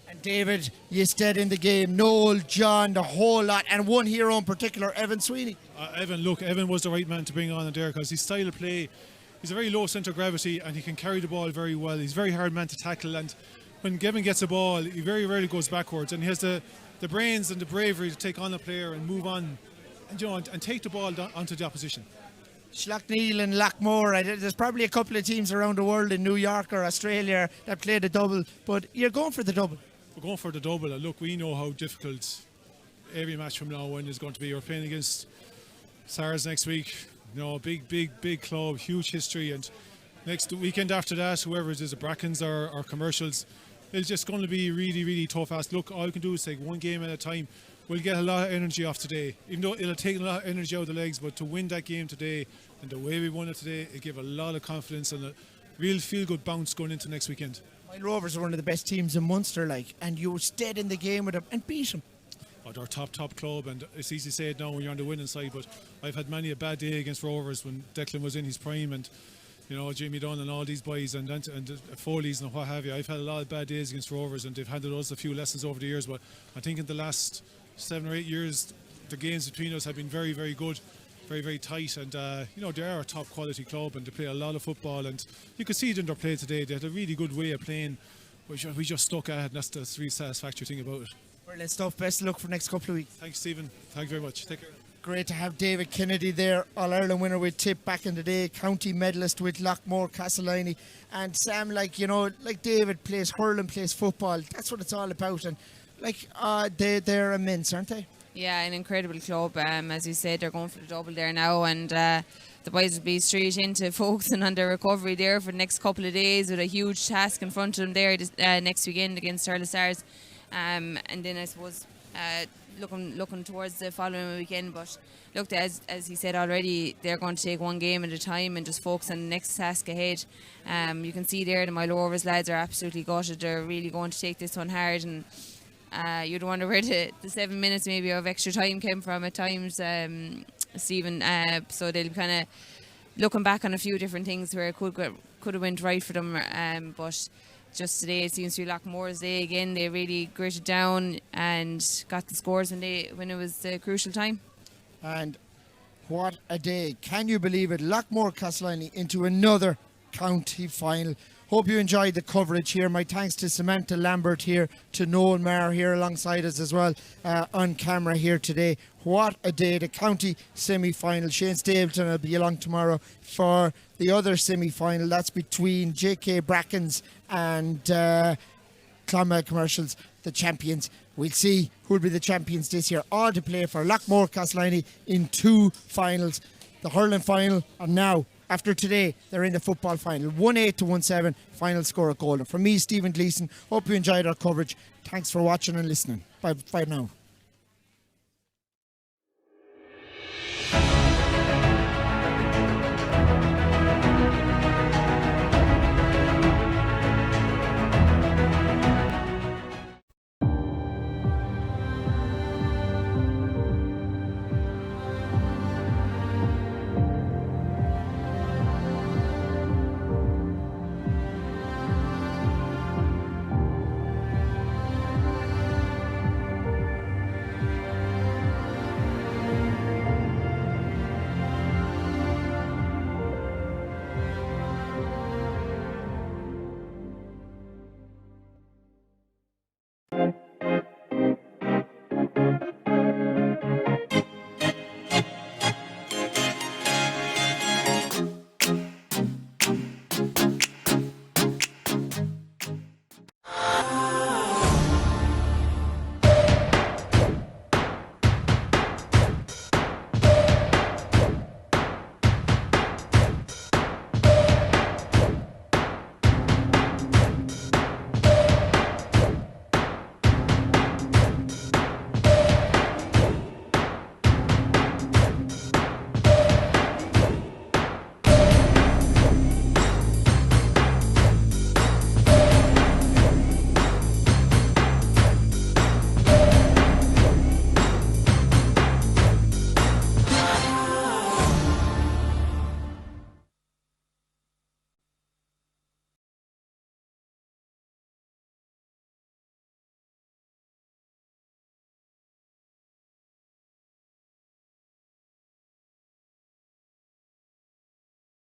And David, you stayed in the game. Noel, John, the whole lot, and one hero in particular, Evan Sweeney. Evan was the right man to bring on in there, because his style of play, he's a very low centre of gravity, and he can carry the ball very well. He's a very hard man to tackle, and when Gavin gets a ball, he very rarely goes backwards, and he has the brains and the bravery to take on a player and move on, and take the ball onto the opposition. Slaughtneil and Loughmore, there's probably a couple of teams around the world in New York or Australia that play the double, but you're going for the double. We're going for the double, and look, we know how difficult every match from now on is going to be. We're playing against SARS next week, big club, huge history, and next weekend after that, whoever it is, the Brackens or Commercials, it's just going to be really, really tough. Look, all we can do is take one game at a time. We'll get a lot of energy off today, even though it'll take a lot of energy out of the legs, but to win that game today and the way we won it today, it gave a lot of confidence and a real feel-good bounce going into next weekend. Moyle Rovers are one of the best teams in Munster, and you stayed in the game with them and beat them. Oh, they're a top club, and it's easy to say it now when you're on the winning side, but I've had many a bad day against Rovers when Declan was in his prime, and Jamie Dunn and all these boys and Foley's and what have you. I've had a lot of bad days against Rovers, and they've handed us a few lessons over the years, but I think in the last 7 or 8 years the games between us have been very, very good, very, very tight, and they are a top quality club, and they play a lot of football, and you could see it in their play today. They had a really good way of playing, which we just stuck at, and that's the really satisfactory thing about it. Brilliant stuff. Best of luck for the next couple of weeks. Thanks, Stephen. Thank you very much. Take care. Great to have David Kennedy there, All-Ireland winner with Tipp back in the day, county medalist with Loughmore Castleiney. And Sam, like David plays hurling, plays football. That's what it's all about. And they're immense, aren't they? Yeah, an incredible club. As you said, they're going for the double there now, and the boys will be straight into focusing on their recovery there for the next couple of days, with a huge task in front of them there next weekend against Hurling Stars. And then I suppose looking towards the following weekend. But look, as he said already, they're going to take one game at a time and just focus on the next task ahead. You can see there the Moyle Rovers lads are absolutely gutted. They're really going to take this one hard, and you'd wonder where the 7 minutes maybe of extra time came from at times, Stephen. So they'll be kind of looking back on a few different things where it could have went right for them, but just today it seems to be Loughmore's day again. They really gritted down and got the scores when it was the crucial time. And what a day. Can you believe it? Loughmore Castleiney into another county final. Hope you enjoyed the coverage here. My thanks to Samantha Lambert here, to Noel Maher here alongside us as well on camera here today. What a day, the county semi-final. Shane Stapleton will be along tomorrow for the other semi-final. That's between JK Brackens and Clonmel Commercials, the champions. We'll see who will be the champions this year. All to play for Loughmore Castleiney in 2 finals. The hurling final, and now, after today, they're in the football final. 1-8 to 1-7, final score at Golden. From me, Stephen Gleeson, hope you enjoyed our coverage. Thanks for watching and listening. Bye now.